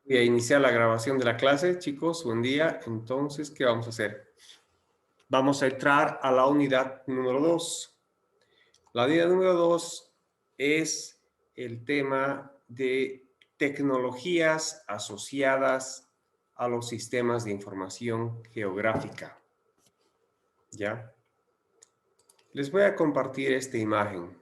Voy a iniciar la grabación de la clase, chicos. Buen día. Entonces, ¿qué vamos a hacer? Vamos a entrar a la unidad número 2. La unidad número 2 es el tema de tecnologías asociadas a los sistemas de información geográfica. ¿Ya? Les voy a compartir esta imagen.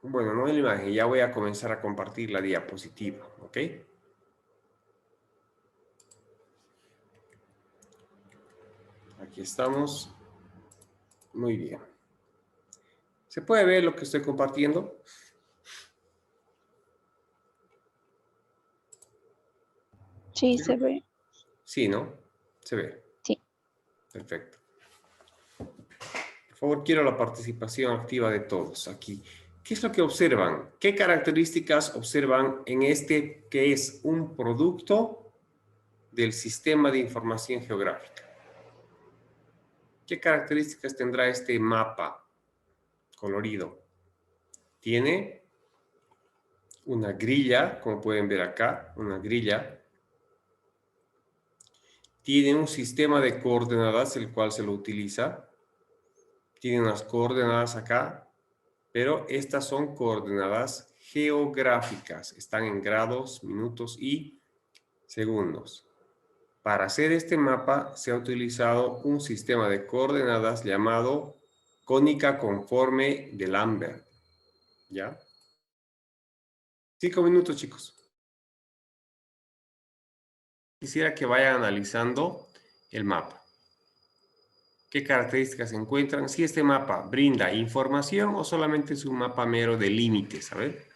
Bueno, no es la imagen, ya voy a comenzar a compartir la diapositiva, ¿ok? Aquí estamos. Muy bien. ¿Se puede ver lo que estoy compartiendo? Sí, se ve. Sí, ¿no? Se ve. Sí. Perfecto. Por favor, quiero la participación activa de todos aquí. ¿Qué es lo que observan? ¿Qué características observan en este que es un producto del sistema de información geográfica? ¿Qué características tendrá este mapa colorido? Tiene una grilla, como pueden ver acá, una grilla. Tiene un sistema de coordenadas, el cual se lo utiliza. Tiene unas coordenadas acá, pero estas son coordenadas geográficas. Están en grados, minutos y segundos. Para hacer este mapa se ha utilizado un sistema de coordenadas llamado cónica conforme de Lambert. ¿Ya? 5 minutos, chicos. Quisiera que vayan analizando el mapa. ¿Qué características se encuentran? Si este mapa brinda información o solamente es un mapa mero de límites, a ver.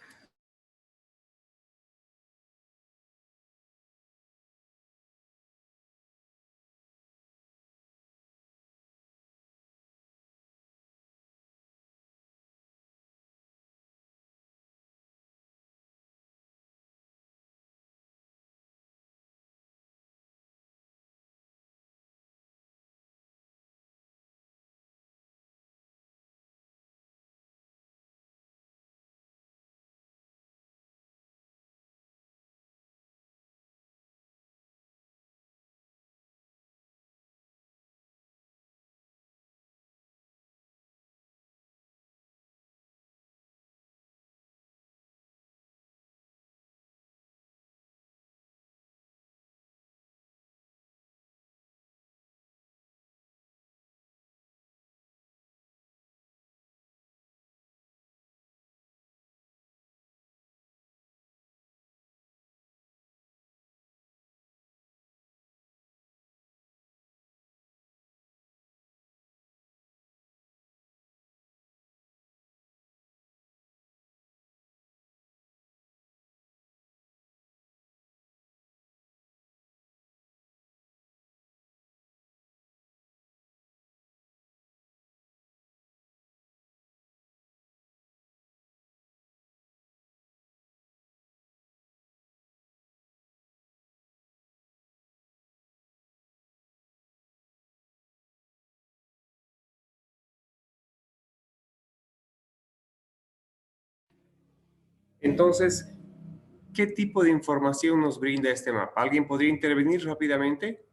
Entonces, ¿qué tipo de información nos brinda este mapa? ¿Alguien podría intervenir rápidamente?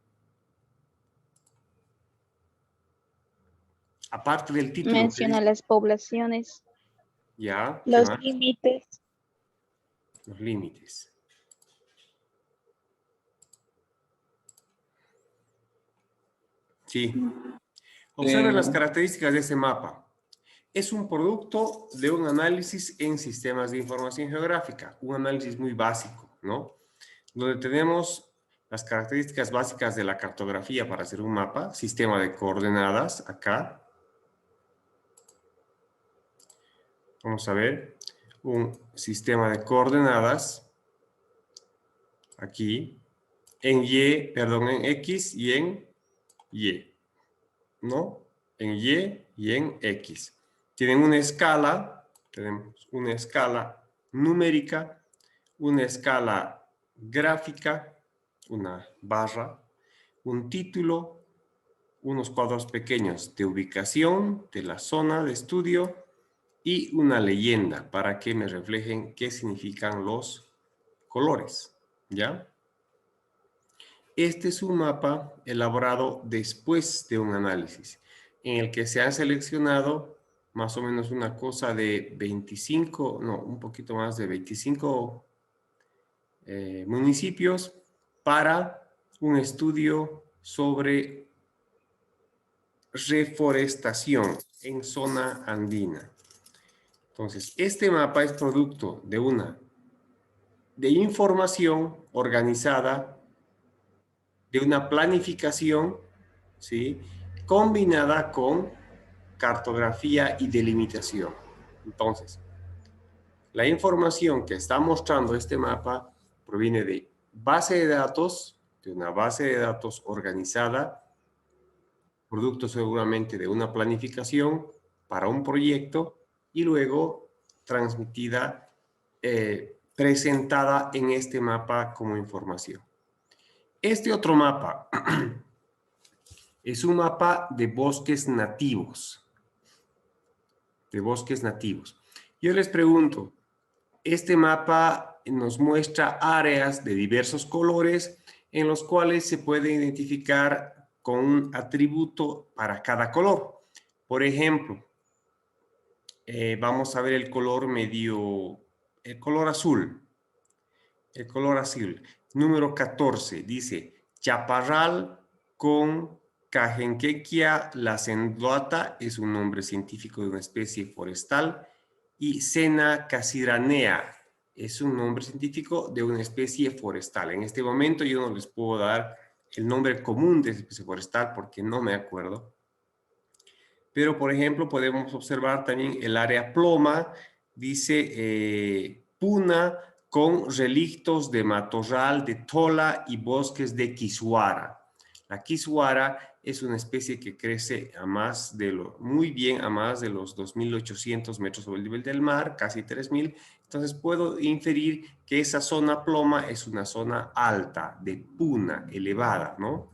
Aparte del título que Menciona dice. las poblaciones, Ya, ¿qué los más? límites. Los límites. Sí. Observen las características de ese mapa. Es un producto de un análisis en sistemas de información geográfica, un análisis muy básico, ¿no? Donde tenemos las características básicas de la cartografía para hacer un mapa, sistema de coordenadas, acá. Vamos a ver, un sistema de coordenadas, aquí, en X y en Y, ¿no? En Y y en X. Tienen una escala, tenemos una escala numérica, una escala gráfica, una barra, un título, unos cuadros pequeños de ubicación de la zona de estudio y una leyenda para que me reflejen qué significan los colores, ¿ya? Este es un mapa elaborado después de un análisis en el que se han seleccionado más o menos una cosa de 25, no, un poquito más de 25 municipios para un estudio sobre reforestación en zona andina. Entonces, este mapa es producto de información organizada, de una planificación, ¿sí?, combinada con cartografía y delimitación. Entonces, la información que está mostrando este mapa proviene de base de datos, de una base de datos organizada, producto seguramente de una planificación para un proyecto y luego transmitida, presentada en este mapa como información. Este otro mapa es un mapa de bosques nativos. De bosques nativos. Yo les pregunto, este mapa nos muestra áreas de diversos colores en los cuales se puede identificar con un atributo para cada color. Por ejemplo, vamos a ver el color el color azul. El color azul. Número 14 dice chaparral con Cajenquequia lacendata, es un nombre científico de una especie forestal, y Sena casiranea es un nombre científico de una especie forestal. En este momento yo no les puedo dar el nombre común de esa especie forestal porque no me acuerdo. Pero, por ejemplo, podemos observar también el área ploma, dice puna con relictos de matorral de tola y bosques de quisuara. La quisuara es una especie que crece muy bien a más de los 2.800 metros sobre el nivel del mar, casi 3.000. Entonces puedo inferir que esa zona ploma es una zona alta, de puna, elevada, ¿no?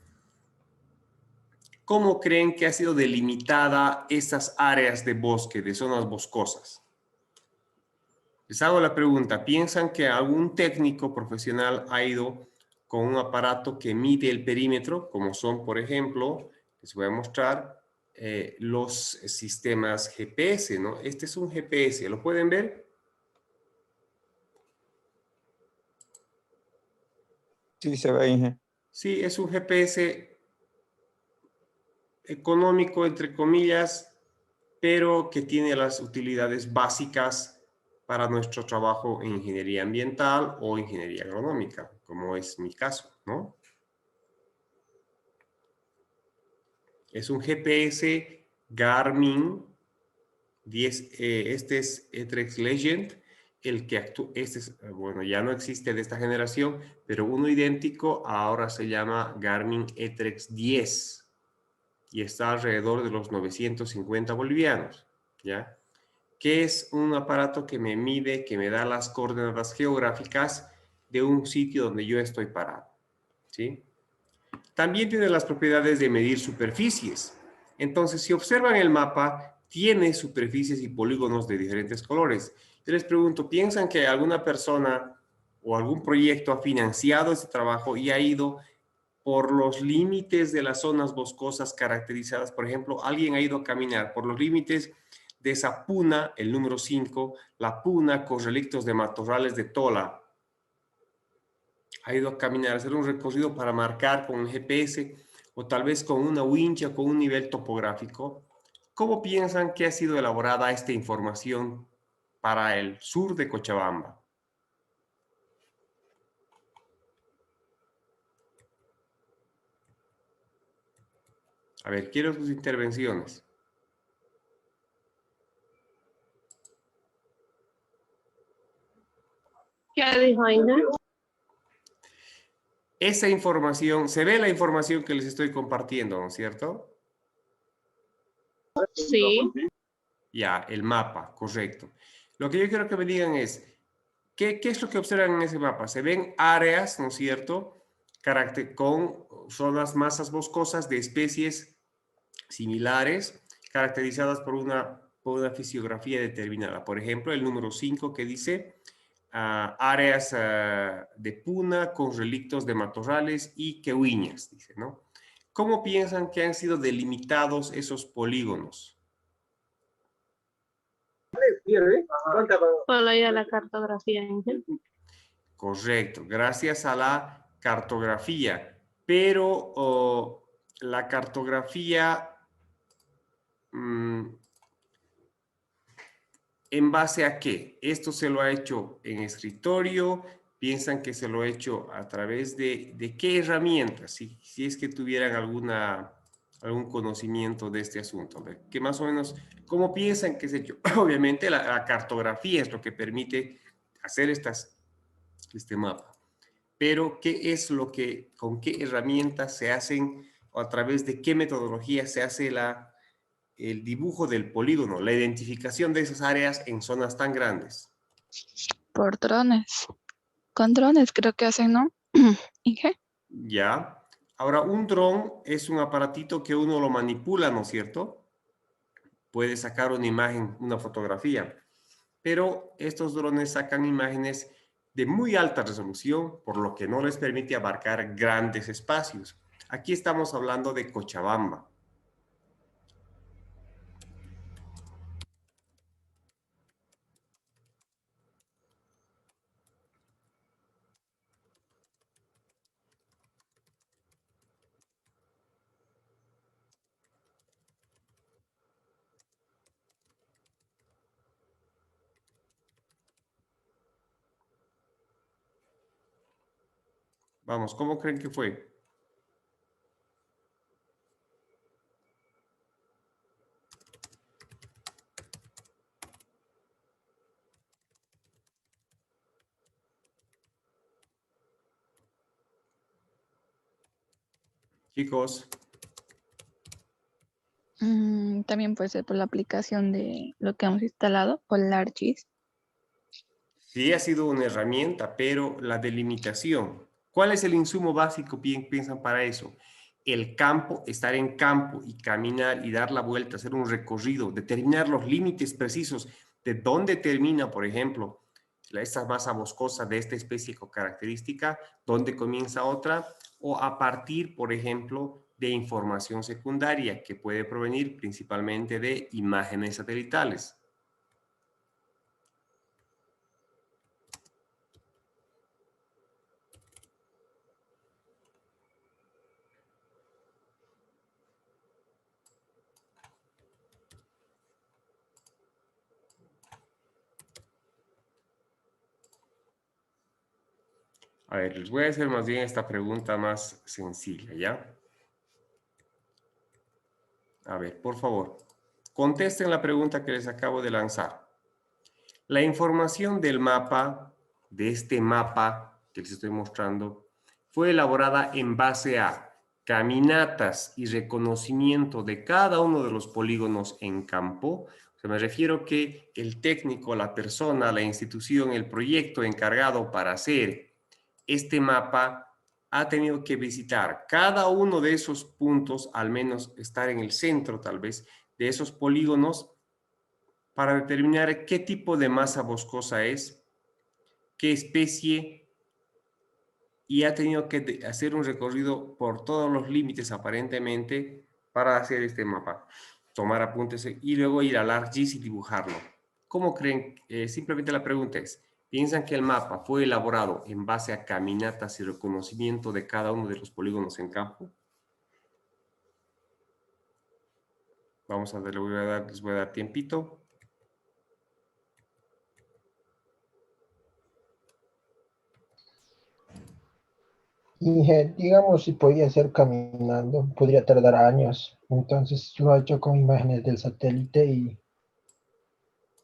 ¿Cómo creen que ha sido delimitada esas áreas de bosque, de zonas boscosas? Les hago la pregunta, ¿piensan que algún técnico profesional ha ido con un aparato que mide el perímetro, como son, por ejemplo, les voy a mostrar los sistemas GPS, ¿no? Este es un GPS, ¿lo pueden ver? Sí, se ve, Inge. Sí, es un GPS económico, entre comillas, pero que tiene las utilidades básicas para nuestro trabajo en ingeniería ambiental o ingeniería agronómica, como es mi caso, ¿no? Es un GPS Garmin 10, este es E-Trex Legend, bueno, ya no existe de esta generación, pero uno idéntico ahora se llama Garmin E-Trex 10 y está alrededor de los 950 bolivianos, ¿ya? Que es un aparato que me mide, que me da las coordenadas geográficas de un sitio donde yo estoy parado, ¿sí? También tiene las propiedades de medir superficies. Entonces, si observan el mapa, tiene superficies y polígonos de diferentes colores. Yo les pregunto, ¿piensan que alguna persona o algún proyecto ha financiado este trabajo y ha ido por los límites de las zonas boscosas caracterizadas? Por ejemplo, alguien ha ido a caminar por los límites de esa puna, el número 5, la puna con relictos de matorrales de tola. Ha ido a caminar, a hacer un recorrido para marcar con un GPS o tal vez con una wincha, con un nivel topográfico. ¿Cómo piensan que ha sido elaborada esta información para el sur de Cochabamba? A ver, quiero sus intervenciones. ¿Qué dijo Aina? Esa información, se ve la información que les estoy compartiendo, ¿no es cierto? Sí. Ya, el mapa, correcto. Lo que yo quiero que me digan es, ¿qué es lo que observan en ese mapa? Se ven áreas, ¿no es cierto?, con zonas, masas boscosas de especies similares, caracterizadas por con una fisiografía determinada. Por ejemplo, el número 5 que dice áreas de puna con relictos de matorrales y quehuiñas, dice, ¿no? ¿Cómo piensan que han sido delimitados esos polígonos? Solo hay a la cartografía, Ángel. Correcto, gracias a la cartografía. Pero la cartografía, ¿en base a qué? Esto se lo ha hecho en escritorio. ¿Piensan que se lo ha hecho a través de qué herramientas? Si es que tuvieran algún conocimiento de este asunto. A ver, que más o menos, ¿cómo piensan que se ha hecho? Obviamente la cartografía es lo que permite hacer este mapa. Pero ¿qué es con qué herramientas se hacen o a través de qué metodología se hace el dibujo del polígono, la identificación de esas áreas en zonas tan grandes? Por drones. Con drones creo que hacen, ¿no? Inge. Ya. Ahora, un dron es un aparatito que uno lo manipula, ¿no es cierto? Puede sacar una imagen, una fotografía. Pero estos drones sacan imágenes de muy alta resolución, por lo que no les permite abarcar grandes espacios. Aquí estamos hablando de Cochabamba. Vamos, ¿cómo creen que fue? Chicos, También puede ser por la aplicación de lo que hemos instalado, o el ArcGIS. sí ha sido una herramienta, pero la delimitación. ¿Cuál es el insumo básico, piensan, para eso? El campo, estar en campo y caminar y dar la vuelta, hacer un recorrido, determinar los límites precisos de dónde termina, por ejemplo, esta masa boscosa de esta especie característica, dónde comienza otra, o a partir, por ejemplo, de información secundaria que puede provenir principalmente de imágenes satelitales. A ver, les voy a hacer más bien esta pregunta más sencilla, ¿ya? A ver, por favor, contesten la pregunta que les acabo de lanzar. La información del mapa, de este mapa que les estoy mostrando, fue elaborada en base a caminatas y reconocimiento de cada uno de los polígonos en campo. O sea, me refiero que el técnico, la persona, la institución, el proyecto encargado para hacer este mapa ha tenido que visitar cada uno de esos puntos, al menos estar en el centro tal vez, de esos polígonos para determinar qué tipo de masa boscosa es, qué especie, y ha tenido que hacer un recorrido por todos los límites aparentemente para hacer este mapa, tomar apuntes y luego ir al ArcGIS y dibujarlo. ¿Cómo creen? Simplemente la pregunta es, ¿piensan que el mapa fue elaborado en base a caminatas y reconocimiento de cada uno de los polígonos en campo? Vamos a ver, les voy a dar tiempito. Y digamos, si podía ser caminando, podría tardar años. Entonces lo he hecho con imágenes del satélite y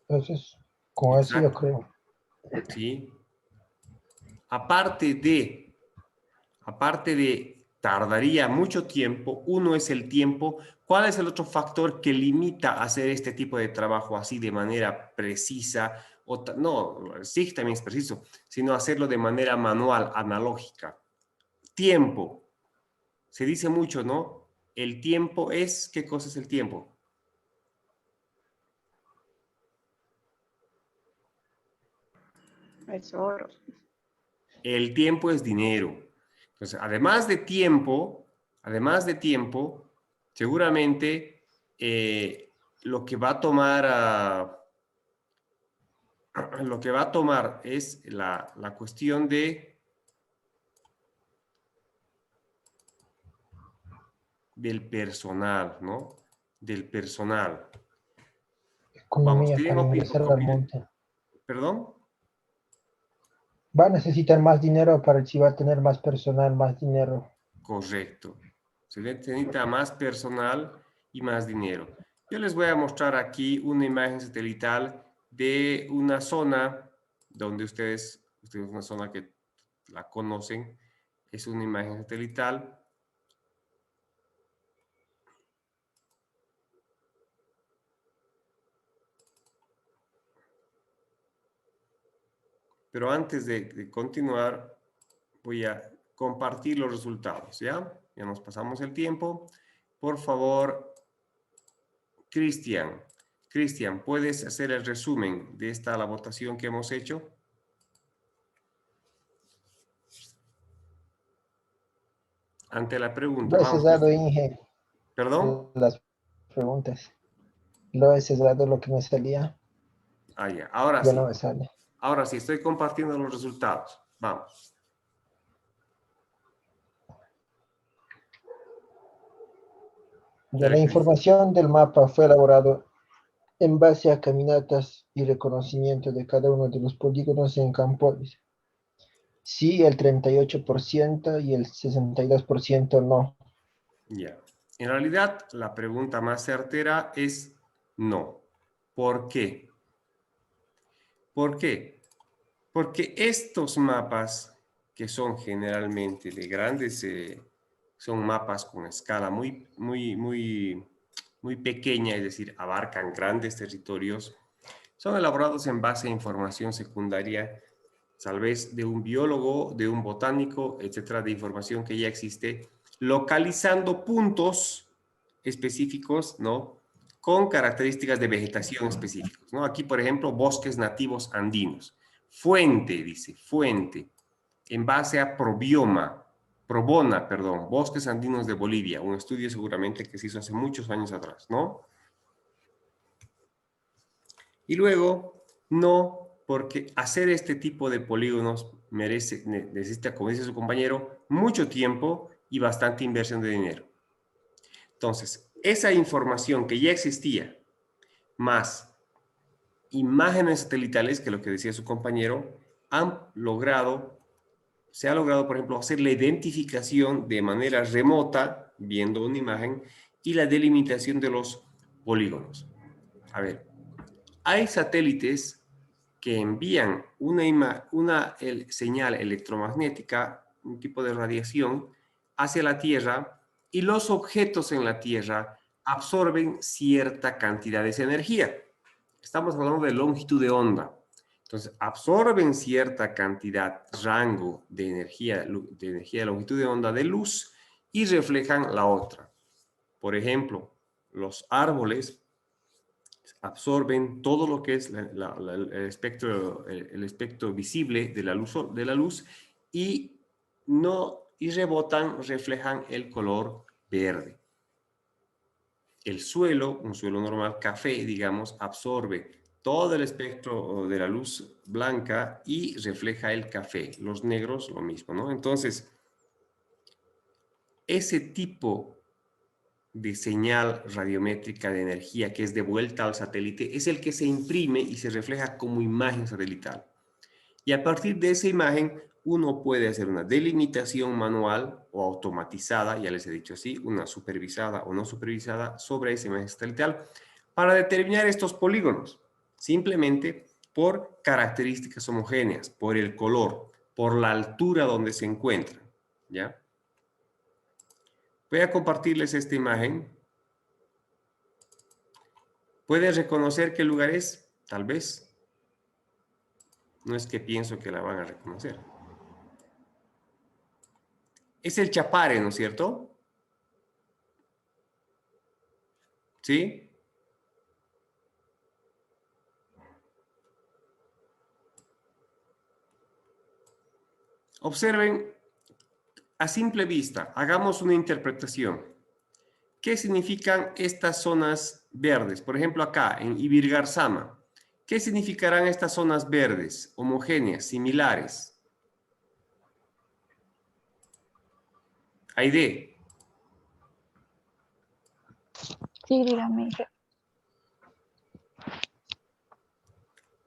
entonces con eso yo Exacto, creo. ¿sí? Aparte de tardaría mucho tiempo, uno es el tiempo. ¿Cuál es el otro factor que limita hacer este tipo de trabajo así de manera precisa? No, sí también es preciso, sino hacerlo de manera manual, analógica. Tiempo. Se dice mucho, ¿no? El tiempo es, ¿qué cosa es el tiempo? Es oro. El tiempo es dinero. Entonces, además de tiempo, seguramente lo que va a tomar, lo que va a tomar es la cuestión del personal, ¿no? Del personal. Vamos, Economía ¿tienen para ingresar al monte. ¿Perdón? Va a necesitar más dinero para si va a tener más personal, más dinero. Correcto. Se necesita más personal y más dinero. Yo les voy a mostrar aquí una imagen satelital de una zona donde ustedes una zona que la conocen, es una imagen satelital. Pero antes de continuar, voy a compartir los resultados, ¿ya? Ya nos pasamos el tiempo. Por favor, Cristian, ¿puedes hacer el resumen de la votación que hemos hecho? Ante la pregunta, Lo he vamos. cesado, Inge, ¿Perdón? las preguntas. Lo he cesado lo que me salía. Ah, ya. Ahora Ya sí. no me sale. Ahora sí, estoy compartiendo los resultados. Vamos. Ya la Dale, Cristian. información del mapa fue elaborado en base a caminatas y reconocimiento de cada uno de los polígonos en Campolis. Sí, el 38% y el 62% no. Ya. En realidad, la pregunta más certera es no. ¿Por qué? ¿Por qué? Porque estos mapas, que son generalmente de grandes, son mapas con escala muy pequeña, es decir, abarcan grandes territorios, son elaborados en base a información secundaria, tal vez de un biólogo, de un botánico, etcétera, de información que ya existe, localizando puntos específicos, ¿no? Con características de vegetación específicos, ¿no? Aquí, por ejemplo, bosques nativos andinos. Fuente, dice, fuente, en base a Probona, perdón, bosques andinos de Bolivia, un estudio seguramente que se hizo hace muchos años atrás, ¿no? Y luego, no, porque hacer este tipo de polígonos necesita, como dice su compañero, mucho tiempo y bastante inversión de dinero. Entonces, esa información que ya existía, más imágenes satelitales, que es lo que decía su compañero, se ha logrado, por ejemplo, hacer la identificación de manera remota, viendo una imagen, y la delimitación de los polígonos. A ver, hay satélites que envían una señal electromagnética, un tipo de radiación, hacia la Tierra y los objetos en la Tierra absorben cierta cantidad de esa energía. Estamos hablando de longitud de onda. Entonces, absorben cierta cantidad, rango de energía de longitud de onda de luz y reflejan la otra. Por ejemplo, los árboles absorben todo lo que es el espectro visible de la luz y, y rebotan, reflejan el color verde. El suelo, un suelo normal café, digamos, absorbe todo el espectro de la luz blanca y refleja el café. Los negros, lo mismo, ¿no? Entonces, ese tipo de señal radiométrica de energía que es devuelta al satélite es el que se imprime y se refleja como imagen satelital. Y a partir de esa imagen, uno puede hacer una delimitación manual o automatizada, ya les he dicho así, una supervisada o no supervisada sobre esa imagen satelital para determinar estos polígonos, simplemente por características homogéneas, por el color, por la altura donde se encuentran, ¿ya? Voy a compartirles esta imagen. ¿Puedes reconocer qué lugar es? Tal vez. No es que pienso que la van a reconocer. Es el Chapare, ¿no es cierto? ¿Sí? observen a simple vista, hagamos una interpretación. ¿Qué significan estas zonas verdes? Por ejemplo, acá en Ibirgarzama, ¿qué significarán estas zonas verdes, homogéneas, similares? Aide. Sí, dígame.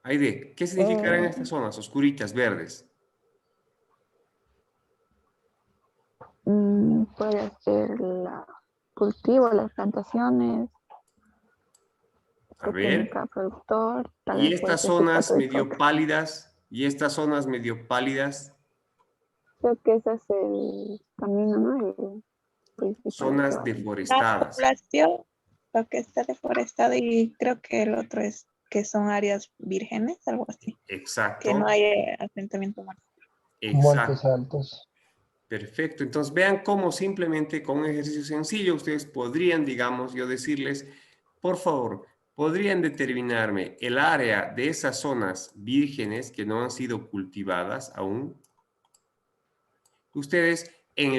Aide, ¿qué significarán estas zonas oscuritas, verdes? Puede ser la cultivo, las plantaciones, A técnica ver. productor, tal Y vez puede estas ser zonas sustrato medio discorde. pálidas, y estas zonas medio pálidas, Creo que ese es el camino, ¿no? El principal que zonas va. La deforestadas. población, lo que está deforestado y creo que el otro es que son áreas vírgenes, algo así, que no Exacto, hay asentamiento humano. Montes exacto. altos. Perfecto. Entonces vean cómo simplemente con un ejercicio sencillo ustedes podrían, digamos, yo decirles, por favor, podrían determinarme el área de esas zonas vírgenes que no han sido cultivadas aún. Ustedes en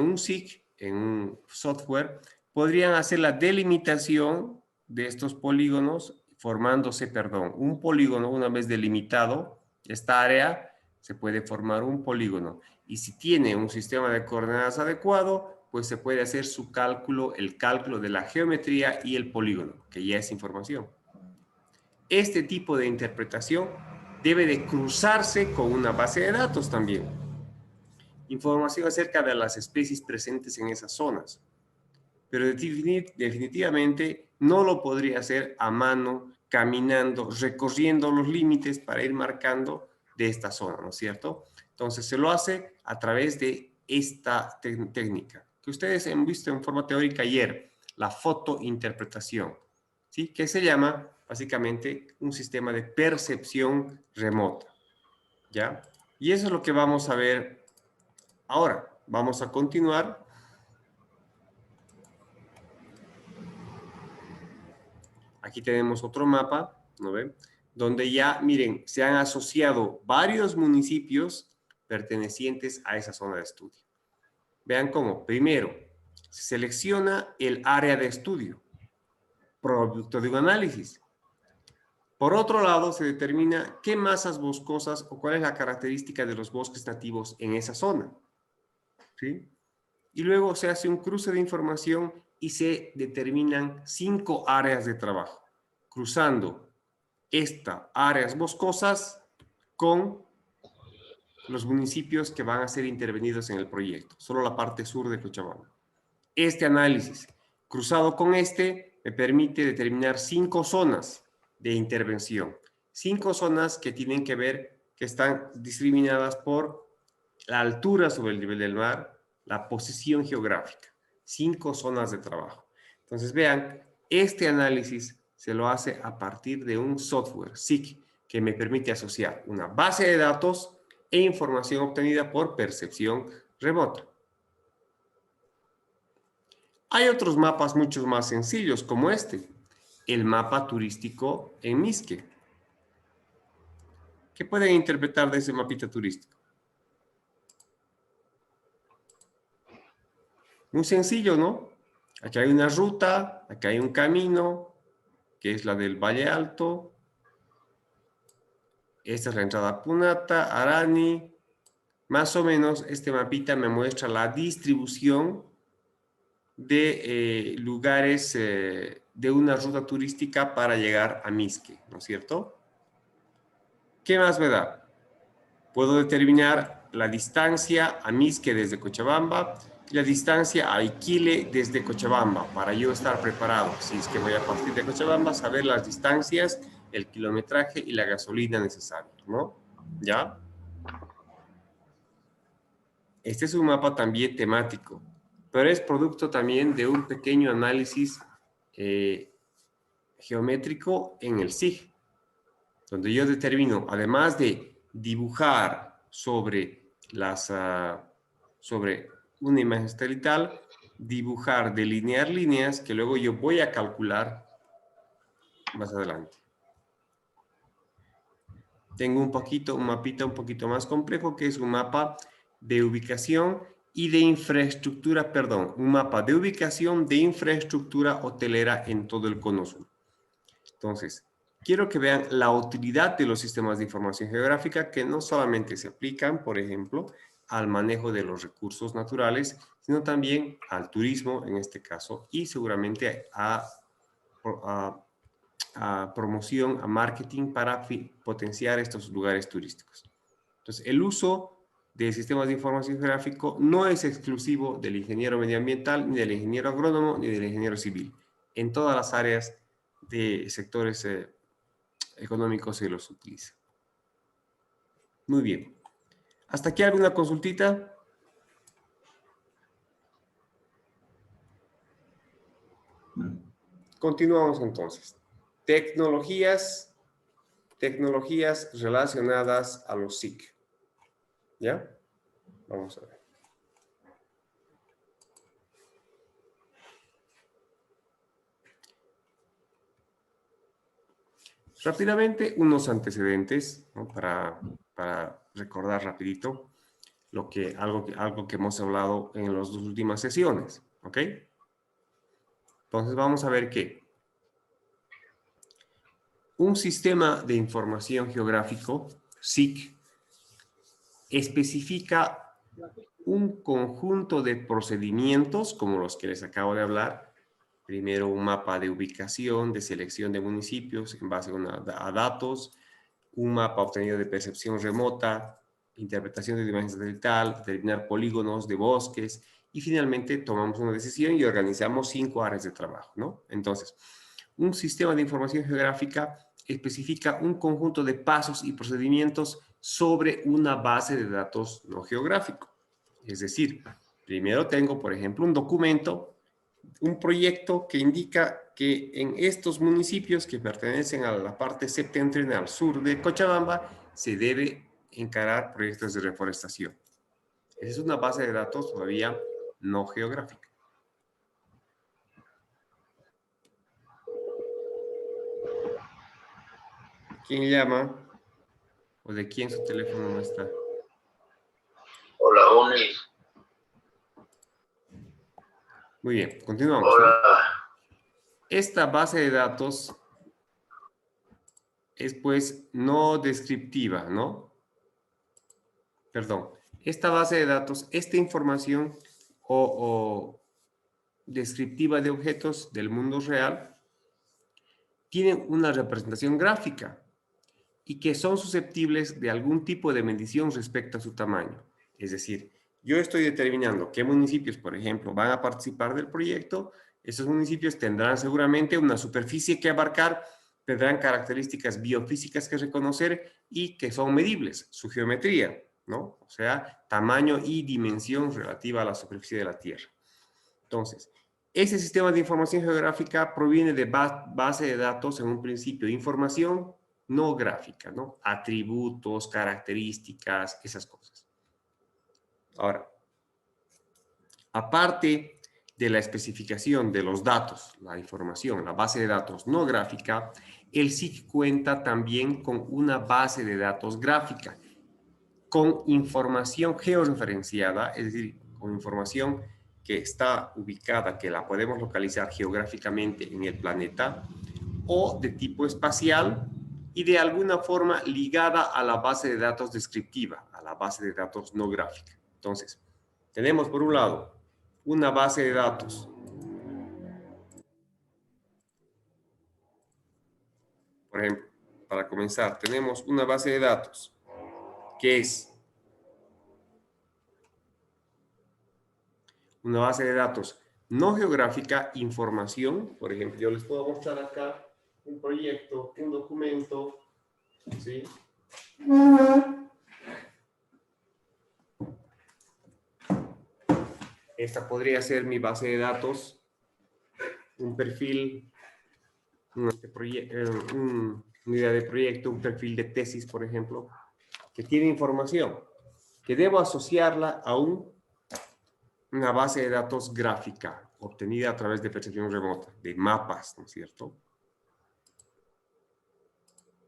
un SIG, en un software, podrían hacer la delimitación de estos polígonos formándose, perdón, un polígono una vez delimitado, esta área se puede formar un polígono. Y si tiene un sistema de coordenadas adecuado, pues se puede hacer su cálculo, el cálculo de la geometría y el polígono, que ya es información. Este tipo de interpretación debe de cruzarse con una base de datos también. Información acerca de las especies presentes en esas zonas. Pero definitivamente no lo podría hacer a mano, caminando, recorriendo los límites para ir marcando de esta zona, ¿no es cierto? Entonces se lo hace a través de esta técnica que ustedes han visto en forma teórica ayer, la fotointerpretación, ¿sí? Que se llama básicamente un sistema de percepción remota, ¿ya? Y eso es lo que vamos a ver ahora. Vamos a continuar. Aquí tenemos otro mapa, ¿no ven? Donde ya, miren, se han asociado varios municipios pertenecientes a esa zona de estudio. Vean cómo, primero, se selecciona el área de estudio, producto de un análisis. Por otro lado, se determina qué masas boscosas o cuál es la característica de los bosques nativos en esa zona, ¿sí? Y luego se hace un cruce de información y se determinan 5 áreas de trabajo, cruzando estas áreas boscosas con los municipios que van a ser intervenidos en el proyecto, solo la parte sur de Cochabamba. Este análisis, cruzado con este, me permite determinar 5 zonas de intervención. 5 zonas que tienen que ver, que están discriminadas por la altura sobre el nivel del mar, la posición geográfica. 5 zonas de trabajo. Entonces, vean, este análisis se lo hace a partir de un software, SIG, que me permite asociar una base de datos e información obtenida por percepción remota. Hay otros mapas mucho más sencillos, como este, el mapa turístico en Misque. ¿Qué pueden interpretar de ese mapita turístico? Muy sencillo, ¿no? Aquí hay una ruta, aquí hay un camino, que es la del Valle Alto. Esta es la entrada a Punata, Arani. Más o menos este mapita me muestra la distribución de lugares de una ruta turística para llegar a Misque, ¿no es cierto? ¿Qué más me da? Puedo determinar la distancia a Misque desde Cochabamba y la distancia a Iquile desde Cochabamba para yo estar preparado. Si es que voy a partir de Cochabamba, saber las distancias, el kilometraje y la gasolina necesaria, ¿no? ¿Ya? Este es un mapa también temático, pero es producto también de un pequeño análisis geométrico en el SIG, donde yo determino, además de dibujar sobre una imagen satelital, dibujar, delinear líneas que luego yo voy a calcular más adelante. Tengo un mapita un poquito más complejo, que es un mapa de ubicación y de infraestructura, perdón, un mapa de ubicación de infraestructura hotelera en todo el Cono Sur. Entonces, quiero que vean la utilidad de los sistemas de información geográfica que no solamente se aplican, por ejemplo, al manejo de los recursos naturales, sino también al turismo en este caso y seguramente a promoción, a marketing para potenciar estos lugares turísticos. Entonces, el uso de sistemas de información geográfico no es exclusivo del ingeniero medioambiental, ni del ingeniero agrónomo, ni del ingeniero civil. En todas las áreas de sectores económicos se los utiliza. Muy bien. ¿Hasta aquí alguna consultita? Continuamos entonces. Tecnologías relacionadas a los SIC. ¿Ya? Vamos a ver. Rápidamente, unos antecedentes, ¿no? para recordar rapidito algo que hemos hablado en las dos últimas sesiones. ¿Ok? Entonces vamos a ver que un sistema de información geográfico, SIC, especifica un conjunto de procedimientos, como los que les acabo de hablar. Primero, un mapa de ubicación, de selección de municipios en base a datos, un mapa obtenido de percepción remota, interpretación de imagen satelital, determinar polígonos de bosques, y finalmente tomamos una decisión y organizamos 5 áreas de trabajo, ¿no? Entonces, un sistema de información geográfica especifica un conjunto de pasos y procedimientos sobre una base de datos no geográfico. Es decir, primero tengo, por ejemplo, un documento, un proyecto que indica que en estos municipios que pertenecen a la parte septentrional sur de Cochabamba se debe encarar proyectos de reforestación. Esa es una base de datos todavía no geográfica. ¿Quién llama? ¿O de quién su teléfono no está? Hola, Unis. Muy bien, continuamos. Hola. Esta base de datos es pues no descriptiva, ¿no? Perdón. Esta base de datos, esta información o descriptiva de objetos del mundo real tienen una representación gráfica y que son susceptibles de algún tipo de medición respecto a su tamaño. Es decir, yo estoy determinando qué municipios, por ejemplo, van a participar del proyecto. Esos municipios tendrán seguramente una superficie que abarcar, tendrán características biofísicas que reconocer y que son medibles, su geometría, ¿no? O sea, tamaño y dimensión relativa a la superficie de la Tierra. Entonces, ese sistema de información geográfica proviene de base de datos en un principio, información no gráfica, ¿no? Atributos, características, esas cosas. Ahora, aparte de la especificación de los datos, la información, la base de datos no gráfica, el SIC cuenta también con una base de datos gráfica, con información georreferenciada, es decir, con información que está ubicada, que la podemos localizar geográficamente en el planeta, o de tipo espacial, y de alguna forma ligada a la base de datos descriptiva, a la base de datos no gráfica. Entonces, tenemos por un lado una base de datos. Por ejemplo, para comenzar, tenemos una base de datos que es una base de datos no geográfica, información. Por ejemplo, yo les puedo mostrar acá un proyecto, un documento, ¿sí? Esta podría ser mi base de datos, un perfil, una idea de proyecto, un perfil de tesis, por ejemplo, que tiene información, que debo asociarla a una base de datos gráfica, obtenida a través de percepción remota, de mapas, ¿no es cierto?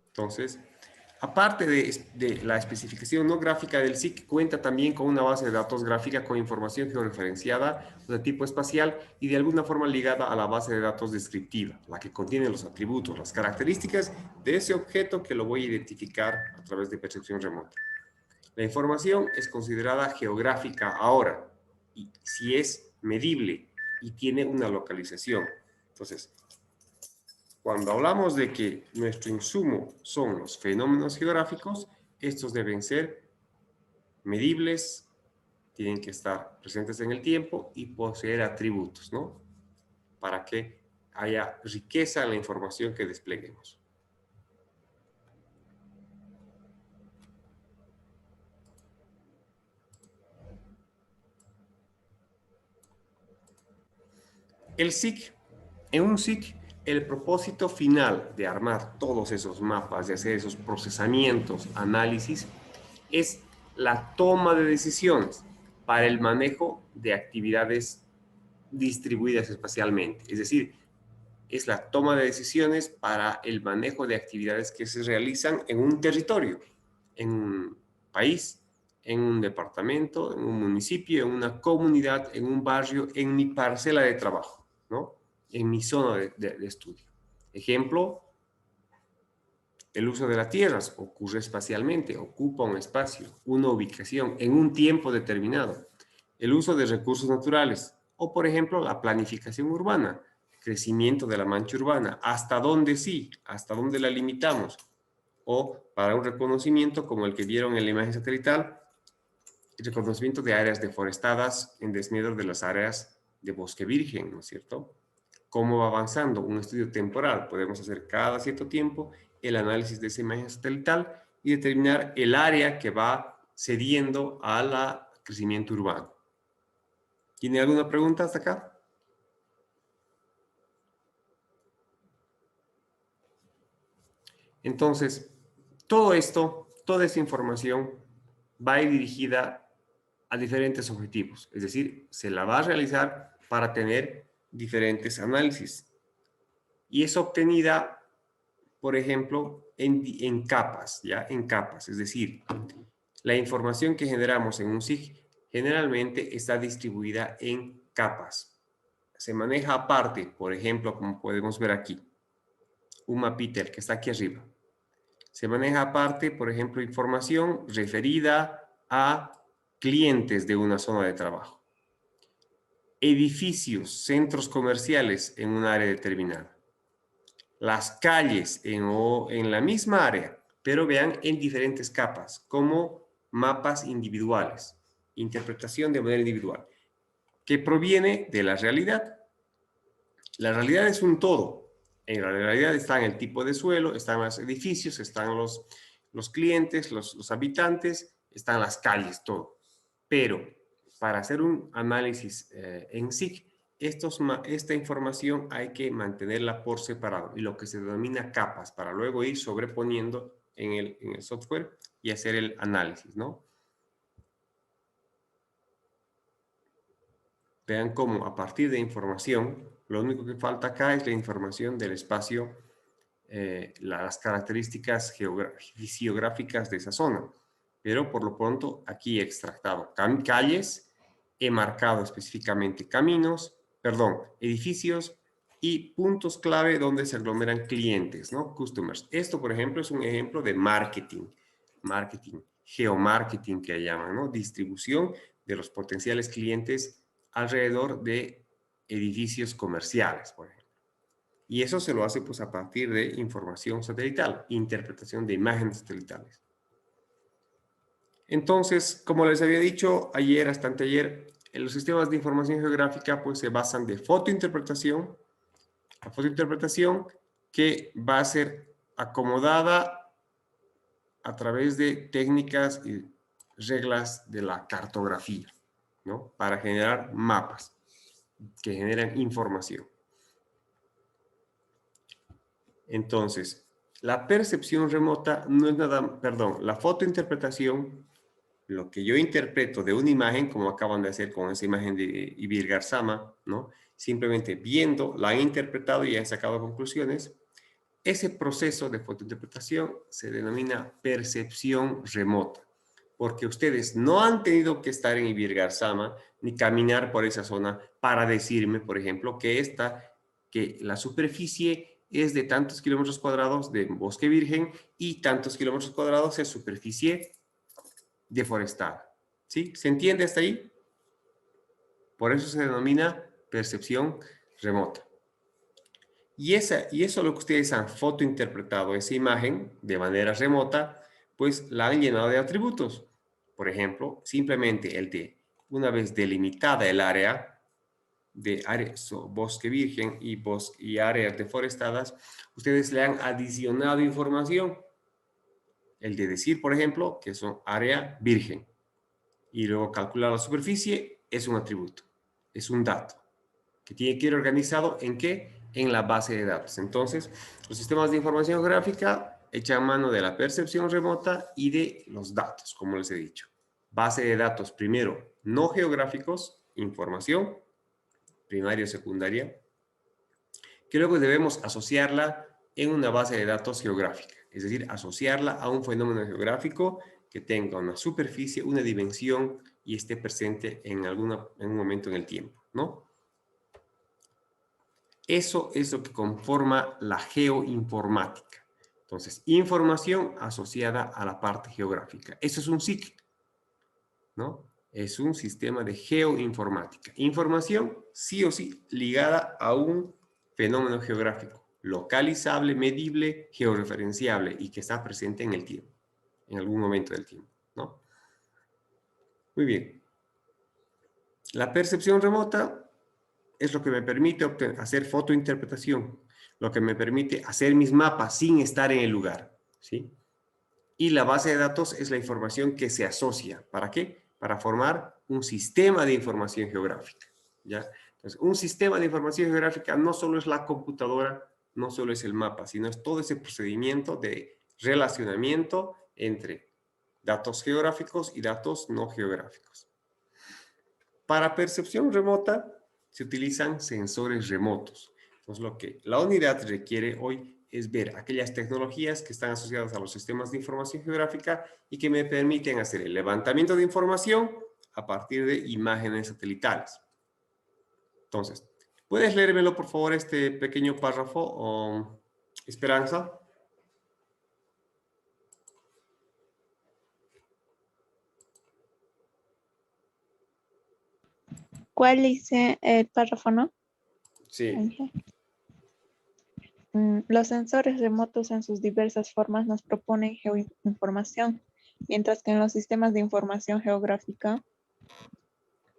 Entonces, Aparte de la especificación no gráfica del SIC, cuenta también con una base de datos gráfica con información georreferenciada de tipo espacial y de alguna forma ligada a la base de datos descriptiva, la que contiene los atributos, las características de ese objeto que lo voy a identificar a través de percepción remota. La información es considerada geográfica ahora, y si es medible y tiene una localización. Entonces, cuando hablamos de que nuestro insumo son los fenómenos geográficos, estos deben ser medibles, tienen que estar presentes en el tiempo y poseer atributos, ¿no? Para que haya riqueza en la información que despleguemos. El SIC, en un SIC, el propósito final de armar todos esos mapas, de hacer esos procesamientos, análisis, es la toma de decisiones para el manejo de actividades distribuidas espacialmente. Es decir, es la toma de decisiones para el manejo de actividades que se realizan en un territorio, en un país, en un departamento, en un municipio, en una comunidad, en un barrio, en mi parcela de trabajo, ¿no? En mi zona de estudio. Ejemplo, el uso de las tierras ocurre espacialmente, ocupa un espacio, una ubicación, en un tiempo determinado. El uso de recursos naturales, o por ejemplo, la planificación urbana, crecimiento de la mancha urbana, hasta dónde sí, hasta dónde la limitamos, o para un reconocimiento como el que vieron en la imagen satelital, el reconocimiento de áreas deforestadas en desmedro de las áreas de bosque virgen, ¿no es cierto? ¿Cómo va avanzando? Un estudio temporal. Podemos hacer cada cierto tiempo el análisis de esa imagen satelital y determinar el área que va cediendo al crecimiento urbano. ¿Tiene alguna pregunta hasta acá? Entonces, todo esto, toda esa información va a ir dirigida a diferentes objetivos. Es decir, se la va a realizar para tener diferentes análisis. Y es obtenida, por ejemplo, en capas, ¿ya? En capas. Es decir, la información que generamos en un SIG generalmente está distribuida en capas. Se maneja aparte, por ejemplo, como podemos ver aquí, un mapita que está aquí arriba. Se maneja aparte, por ejemplo, información referida a clientes de una zona de trabajo. Edificios, centros comerciales en un área determinada. Las calles en la misma área, pero vean en diferentes capas, como mapas individuales, interpretación de manera individual, que proviene de la realidad. La realidad es un todo. En la realidad están el tipo de suelo, están los edificios, están los clientes, los habitantes, están las calles, todo. Pero para hacer un análisis en SIG, esta información hay que mantenerla por separado y lo que se denomina capas para luego ir sobreponiendo en el software y hacer el análisis, ¿no? Vean cómo a partir de información, lo único que falta acá es la información del espacio, las características fisiográficas de esa zona. Pero por lo pronto aquí he extractado calles, he marcado específicamente edificios y puntos clave donde se aglomeran clientes, ¿no? Customers. Esto, por ejemplo, es un ejemplo de marketing, geomarketing que llaman, ¿no? Distribución de los potenciales clientes alrededor de edificios comerciales, por ejemplo. Y eso se lo hace pues a partir de información satelital, interpretación de imágenes satelitales. Entonces, como les había dicho ayer, hasta anteayer, los sistemas de información geográfica pues se basan de fotointerpretación, la fotointerpretación que va a ser acomodada a través de técnicas y reglas de la cartografía, ¿no? Para generar mapas que generan información. Entonces, la percepción remota no es nada, la fotointerpretación, lo que yo interpreto de una imagen, como acaban de hacer con esa imagen de Ibir Garzama, ¿no? Simplemente viendo, la han interpretado y han sacado conclusiones. ese proceso de fotointerpretación se denomina percepción remota, porque ustedes no han tenido que estar en Ibirgarzama ni caminar por esa zona para decirme, por ejemplo, que la superficie es de tantos kilómetros cuadrados de bosque virgen y tantos kilómetros cuadrados es superficie deforestada. ¿Sí? ¿Se entiende hasta ahí? Por eso se denomina percepción remota. Y eso lo que ustedes han fotointerpretado, esa imagen de manera remota, pues la han llenado de atributos. Por ejemplo, simplemente una vez delimitada el área de bosque virgen y áreas deforestadas, ustedes le han adicionado información. El de decir, por ejemplo, que son área virgen. Y luego calcular la superficie es un atributo, es un dato, que tiene que ir organizado ¿en qué? En la base de datos. Entonces, los sistemas de información geográfica echan mano de la percepción remota y de los datos, como les he dicho. Base de datos, primero, no geográficos, información, primaria o secundaria, que luego debemos asociarla en una base de datos geográfica, es decir, asociarla a un fenómeno geográfico que tenga una superficie, una dimensión y esté presente en un momento en el tiempo, ¿no? Eso es lo que conforma la geoinformática. Entonces, información asociada a la parte geográfica. Eso es un SIG, ¿no? Es un sistema de geoinformática. Información, sí o sí, ligada a un fenómeno geográfico, localizable, medible, georreferenciable y que está presente en el tiempo, en algún momento del tiempo, ¿no? Muy bien. La percepción remota es lo que me permite hacer fotointerpretación, lo que me permite hacer mis mapas sin estar en el lugar, ¿sí? Y la base de datos es la información que se asocia. ¿Para qué? Para formar un sistema de información geográfica, ¿ya? Entonces, un sistema de información geográfica no solo es la computadora, no solo es el mapa, sino es todo ese procedimiento de relacionamiento entre datos geográficos y datos no geográficos. Para percepción remota se utilizan sensores remotos. Entonces, lo que la unidad requiere hoy es ver aquellas tecnologías que están asociadas a los sistemas de información geográfica y que me permiten hacer el levantamiento de información a partir de imágenes satelitales. Entonces, ¿puedes leérmelo, por favor, este pequeño párrafo, Esperanza? ¿Cuál dice el párrafo, no? Sí. Los sensores remotos en sus diversas formas nos proponen geoinformación, mientras que en los sistemas de información geográfica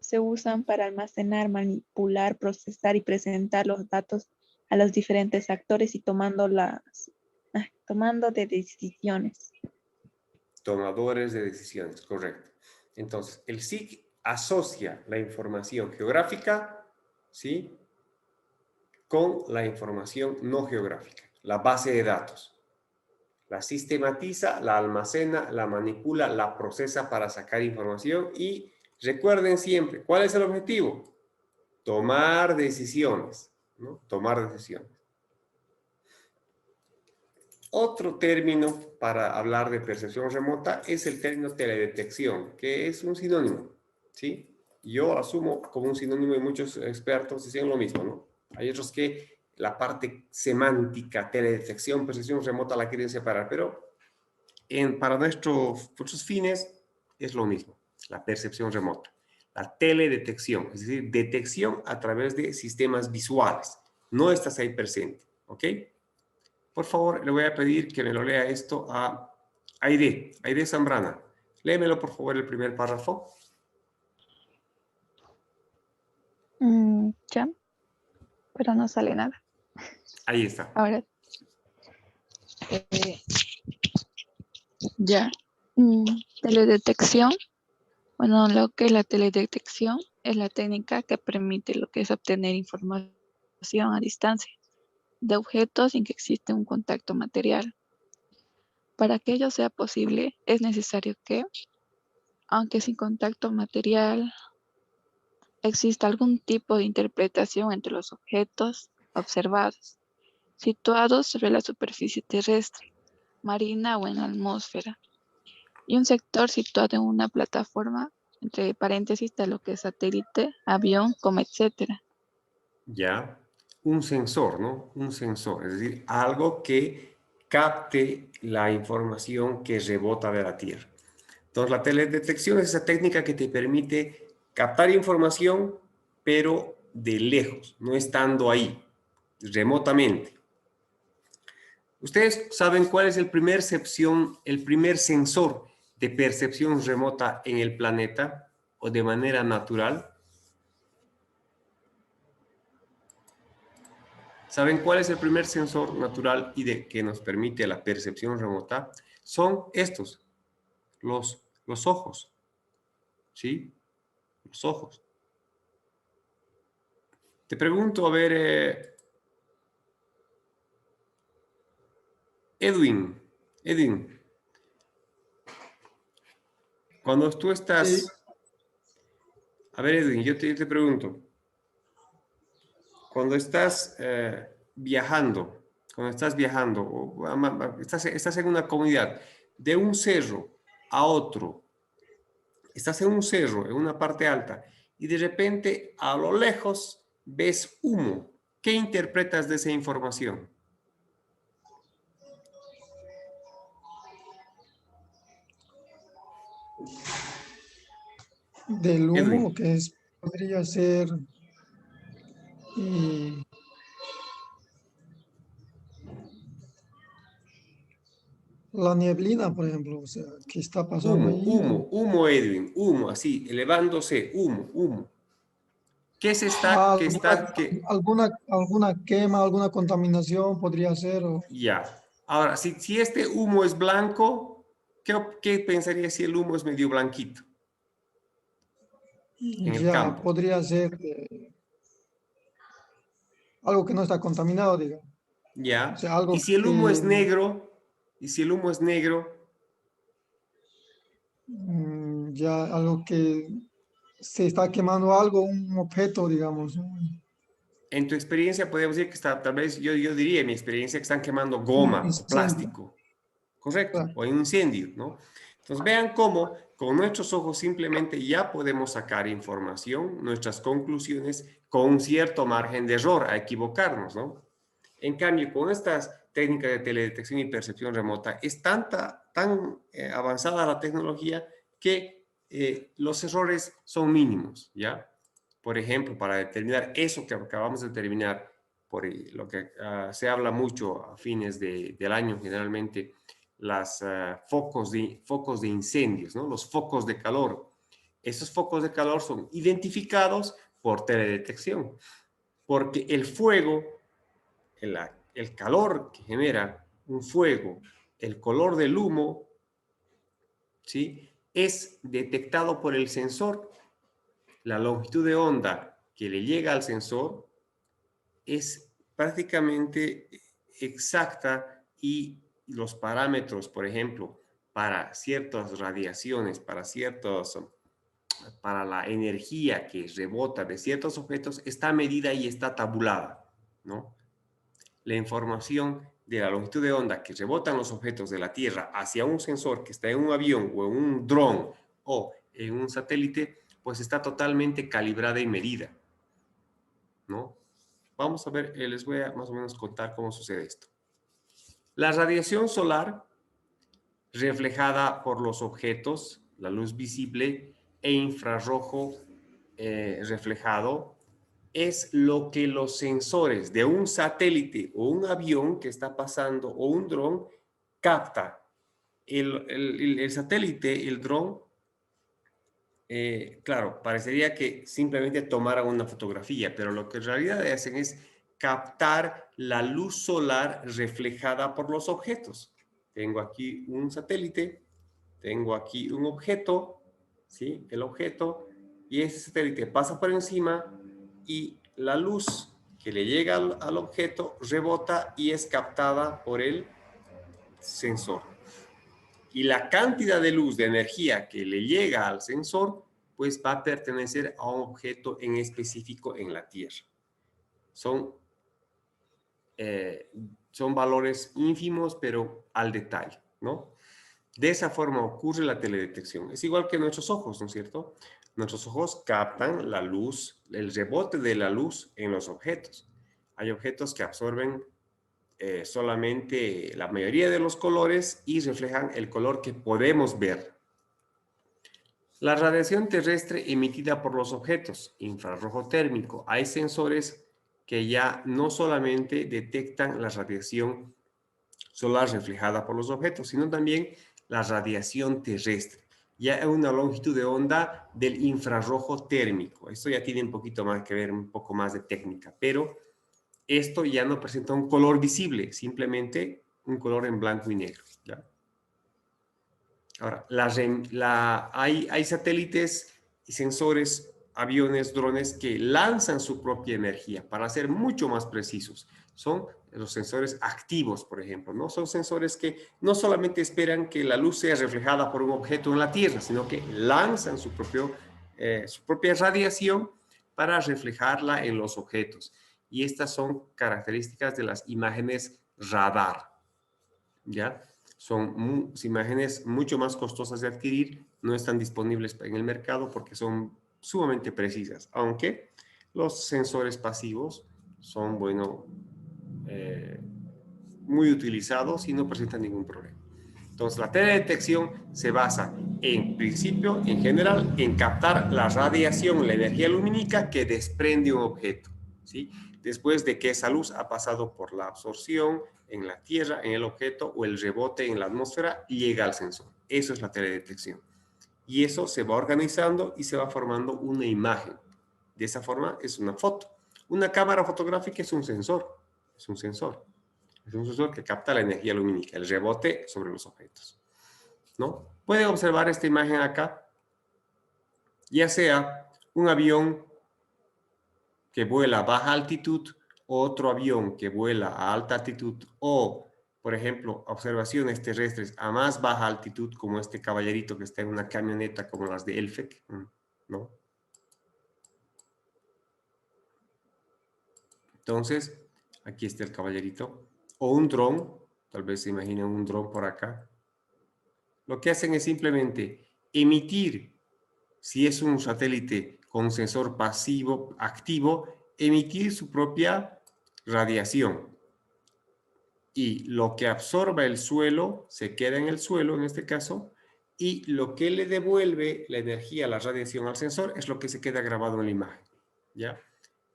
se usan para almacenar, manipular, procesar y presentar los datos a los diferentes actores y tomando de decisiones. Tomadores de decisiones, correcto. Entonces, el SIG asocia la información geográfica, ¿sí?, con la información no geográfica, la base de datos. La sistematiza, la almacena, la manipula, la procesa para sacar información y recuerden siempre, ¿cuál es el objetivo? Tomar decisiones, ¿no? Tomar decisiones. Otro término para hablar de percepción remota es el término teledetección, que es un sinónimo, ¿sí? Yo asumo como un sinónimo y muchos expertos dicen lo mismo, ¿no? Hay otros que la parte semántica, teledetección, percepción remota la quieren separar, pero para nuestros fines es lo mismo, la percepción remota. La teledetección, es decir, detección a través de sistemas visuales. No estás ahí presente, ¿ok? Por favor, le voy a pedir que me lo lea esto a Aide Zambrana. Léemelo, por favor, el primer párrafo. Ya, pero no sale nada. Ahí está. Ahora, ya. Teledetección. Bueno, lo que es la teledetección es la técnica que permite lo que es obtener información a distancia de objetos sin que exista un contacto material. Para que ello sea posible, es necesario que, aunque sin contacto material, exista algún tipo de interpretación entre los objetos observados. situados sobre la superficie terrestre, marina o en la atmósfera. Y un sector situado en una plataforma, entre paréntesis, de lo que es satélite, avión, etcétera. Ya, un sensor, ¿no? Un sensor, es decir, algo que capte la información que rebota de la Tierra. Entonces, la teledetección es esa técnica que te permite captar información, pero de lejos, no estando ahí, remotamente. ¿Ustedes saben cuál es el primer sensor de percepción remota en el planeta o de manera natural? ¿Saben cuál es el primer sensor natural que nos permite la percepción remota? Son estos, los ojos. ¿Sí? Los ojos. Te pregunto, a ver, Edwin, cuando tú estás... Sí. A ver, Edwin, yo te pregunto, cuando estás viajando, o estás en una comunidad, de un cerro a otro, estás en un cerro, en una parte alta, y de repente a lo lejos ves humo. ¿Qué interpretas de esa información? Del humo, Edwin. podría ser eh, la neblina, por ejemplo, o sea, que está pasando ahí. Humo, Edwin, humo, así, elevándose, humo. ¿Qué se está, que está, que... Alguna quema, alguna contaminación podría ser. Ya. Ahora, si este humo es blanco, ¿qué pensaría si el humo es medio blanquito en el Ya campo? podría ser algo que no está contaminado, digamos. O Ya. sea, Y algo si el humo es que negro, ya algo que se está quemando algo, un objeto, digamos, ¿no? en tu experiencia podríamos decir que está, tal vez yo diría en mi experiencia que están quemando Un goma o incendio. plástico. Correcto, Claro. o en incendio, ¿no? Entonces vean cómo con nuestros ojos simplemente ya podemos sacar información, nuestras conclusiones, con un cierto margen de error, a equivocarnos, ¿no? En cambio, con estas técnicas de teledetección y percepción remota, es tan avanzada la tecnología que los errores son mínimos, ¿ya? Por ejemplo, para determinar eso que acabamos de determinar, por lo que se habla mucho a fines del año generalmente, los focos de incendios, ¿no? Los focos de calor. Esos focos de calor son identificados por teledetección, porque el fuego, el calor que genera un fuego, el color del humo, ¿sí? Es detectado por el sensor. La longitud de onda que le llega al sensor es prácticamente exacta y los parámetros, por ejemplo, para ciertas radiaciones, para la energía que rebota de ciertos objetos, está medida y está tabulada, ¿no? La información de la longitud de onda que rebotan los objetos de la Tierra hacia un sensor que está en un avión o en un dron o en un satélite, pues está totalmente calibrada y medida, ¿no? Vamos a ver, les voy a más o menos contar cómo sucede esto. La radiación solar reflejada por los objetos, la luz visible e infrarrojo reflejado, es lo que los sensores de un satélite o un avión que está pasando o un dron capta. El satélite, el dron, claro, parecería que simplemente tomaran una fotografía, pero lo que en realidad hacen es captar la luz solar reflejada por los objetos. Tengo aquí un satélite, tengo aquí un objeto, ¿sí? El objeto, y ese satélite pasa por encima y la luz que le llega al objeto rebota y es captada por el sensor. Y la cantidad de luz, de energía que le llega al sensor, pues va a pertenecer a un objeto en específico en la Tierra. Son son valores ínfimos, pero al detalle, ¿no? De esa forma ocurre la teledetección. Es igual que nuestros ojos, ¿no es cierto? Nuestros ojos captan la luz, el rebote de la luz en los objetos. Hay objetos que absorben solamente la mayoría de los colores y reflejan el color que podemos ver. La radiación terrestre emitida por los objetos, infrarrojo térmico. Hay sensores que ya no solamente detectan la radiación solar reflejada por los objetos, sino también la radiación terrestre. Ya es una longitud de onda del infrarrojo térmico. Esto ya tiene un poquito más que ver, un poco más de técnica, pero esto ya no presenta un color visible, simplemente un color en blanco y negro, ¿ya? Ahora, hay satélites y sensores, aviones, drones que lanzan su propia energía para ser mucho más precisos. Son los sensores activos, por ejemplo, ¿no? Son sensores que no solamente esperan que la luz sea reflejada por un objeto en la Tierra, sino que lanzan su propia radiación para reflejarla en los objetos. Y estas son características de las imágenes radar, ¿ya? Son imágenes mucho más costosas de adquirir, no están disponibles en el mercado porque son sumamente precisas, aunque los sensores pasivos son, bueno, muy utilizados y no presentan ningún problema. Entonces, la teledetección se basa en principio, en general, en captar la radiación, la energía lumínica que desprende un objeto, ¿sí? Después de que esa luz ha pasado por la absorción en la Tierra, en el objeto, o el rebote en la atmósfera y llega al sensor. Eso es la teledetección. Y eso se va organizando y se va formando una imagen. De esa forma es una foto. Una cámara fotográfica es un sensor. Es un sensor. Es un sensor que capta la energía lumínica, el rebote sobre los objetos, ¿no? Pueden observar esta imagen acá, ya sea un avión que vuela a baja altitud, otro avión que vuela a alta altitud, o, por ejemplo, observaciones terrestres a más baja altitud, como este caballerito que está en una camioneta como las de Elfec, ¿no? Entonces, aquí está el caballerito. O un dron, tal vez se imaginen un dron por acá. Lo que hacen es simplemente emitir, si es un satélite con sensor pasivo, activo, emitir su propia radiación. Y lo que absorba el suelo, se queda en el suelo en este caso, y lo que le devuelve la energía, la radiación al sensor, es lo que se queda grabado en la imagen, ¿ya?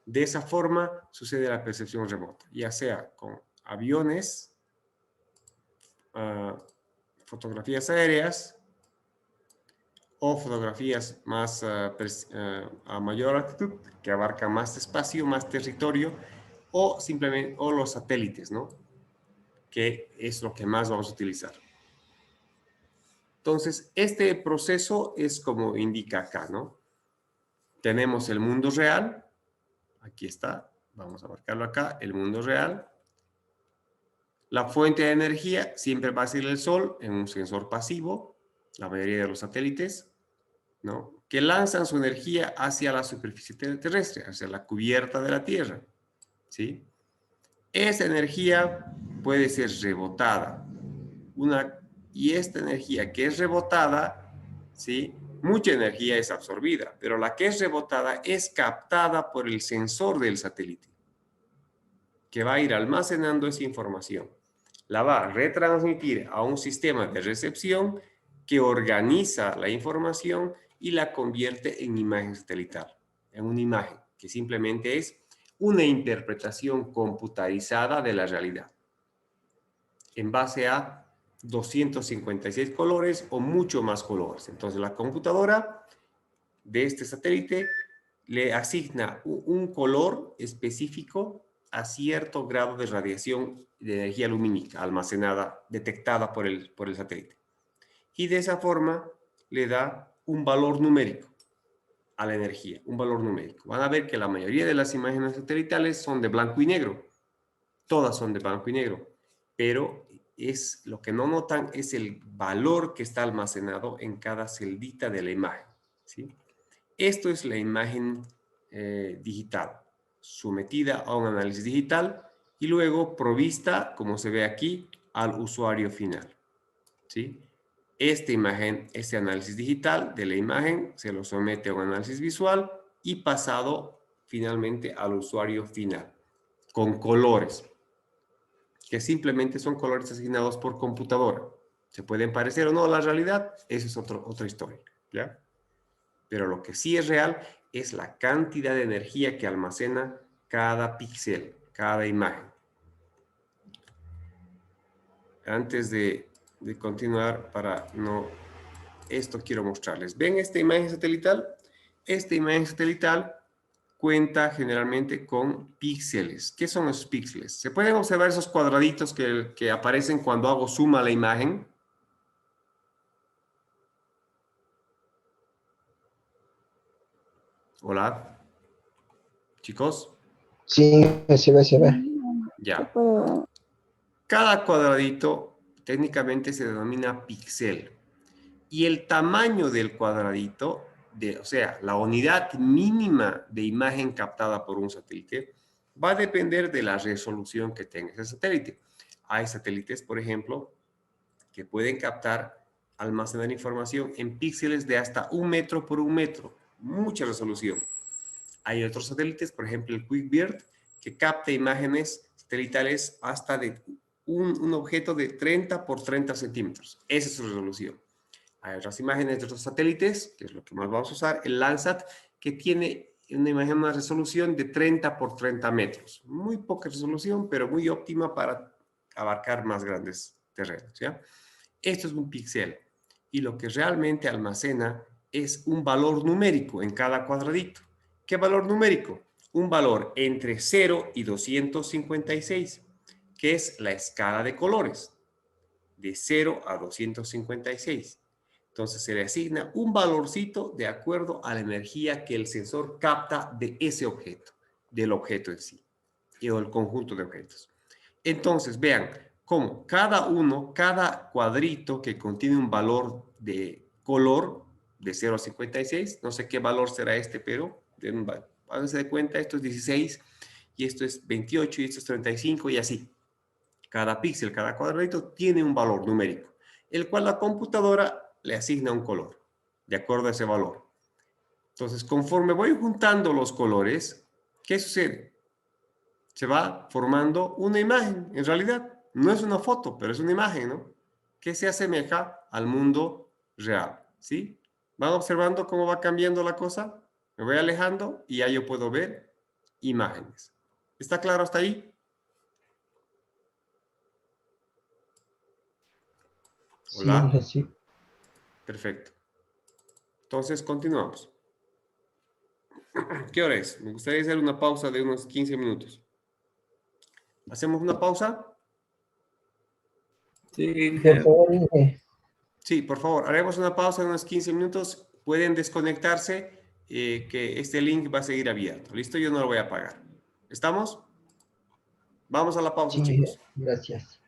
De esa forma sucede la percepción remota, ya sea con aviones, fotografías aéreas o fotografías más a mayor altitud, que abarcan más espacio, más territorio, o simplemente los satélites, ¿no? Que es lo que más vamos a utilizar. Entonces, este proceso es como indica acá, ¿no? Tenemos el mundo real, aquí está, vamos a marcarlo acá, el mundo real. La fuente de energía siempre va a ser el sol en un sensor pasivo, la mayoría de los satélites, ¿no? Que lanzan su energía hacia la superficie terrestre, hacia la cubierta de la Tierra, ¿sí? Esa energía puede ser rebotada. Y esta energía que es rebotada, ¿sí? Mucha energía es absorbida, pero la que es rebotada es captada por el sensor del satélite, que va a ir almacenando esa información. La va a retransmitir a un sistema de recepción que organiza la información y la convierte en imagen satelital, en una imagen que simplemente es una interpretación computarizada de la realidad, en base a 256 colores o mucho más colores. Entonces la computadora de este satélite le asigna un color específico a cierto grado de radiación de energía lumínica almacenada, detectada por el satélite. Y de esa forma le da un valor numérico a la energía, un valor numérico. Van a ver que la mayoría de las imágenes satelitales son de blanco y negro. Todas son de blanco y negro. Pero lo que no notan es el valor que está almacenado en cada celdita de la imagen, ¿sí? Esto es la imagen digital, sometida a un análisis digital y luego provista, como se ve aquí, al usuario final. ¿Sí? Esta imagen, este análisis digital de la imagen se lo somete a un análisis visual y pasado finalmente al usuario final con colores, que simplemente son colores asignados por computadora. Se pueden parecer o no a la realidad, esa es otra historia, ¿ya? Pero lo que sí es real es la cantidad de energía que almacena cada píxel, cada imagen. Antes de continuar, para no... Esto quiero mostrarles. ¿Ven esta imagen satelital? Esta imagen satelital cuenta generalmente con píxeles. ¿Qué son los píxeles? ¿Se pueden observar esos cuadraditos que aparecen cuando hago zoom a la imagen? Hola, chicos. Sí, se ve, se ve. Ya. puedo- Cada cuadradito técnicamente se denomina píxel. Y el tamaño del cuadradito, o sea, la unidad mínima de imagen captada por un satélite, va a depender de la resolución que tenga ese satélite. Hay satélites, por ejemplo, que pueden captar, almacenar información en píxeles de hasta 1 metro por 1 metro. Mucha resolución. Hay otros satélites, por ejemplo el QuickBird, que capta imágenes satelitales hasta de un objeto de 30 por 30 centímetros. Esa es su resolución. Hay otras imágenes de otros satélites, que es lo que más vamos a usar, el Landsat, que tiene una imagen, una resolución de 30 por 30 metros. Muy poca resolución, pero muy óptima para abarcar más grandes terrenos, ¿ya? Esto es un píxel. Y lo que realmente almacena es un valor numérico en cada cuadradito. ¿Qué valor numérico? Un valor entre 0 y 256, que es la escala de colores, de 0 a 256. Entonces se le asigna un valorcito de acuerdo a la energía que el sensor capta de ese objeto, del objeto en sí, o el conjunto de objetos. Entonces, vean cómo cada cuadrito que contiene un valor de color de 0 a 56, no sé qué valor será este, pero háganse de cuenta, esto es 16 y esto es 28 y esto es 35 y así. Cada píxel, cada cuadradito tiene un valor numérico, el cual la computadora le asigna un color, de acuerdo a ese valor. Entonces, conforme voy juntando los colores, ¿qué sucede? Se va formando una imagen, en realidad. No es una foto, pero es una imagen, ¿no? Que se asemeja al mundo real, ¿sí? ¿Van observando cómo va cambiando la cosa? Me voy alejando y ya yo puedo ver imágenes. ¿Está claro hasta ahí? Sí, Hola. sí. Perfecto. Entonces, continuamos. ¿Qué hora es? Me gustaría hacer una pausa de unos 15 minutos. ¿Hacemos una pausa? Sí, Por favor, Sí, por favor, haremos una pausa de unos 15 minutos. Pueden desconectarse, que este link va a seguir abierto. ¿Listo? Yo no lo voy a apagar. ¿Estamos? Vamos a la pausa, sí, chicos. gracias.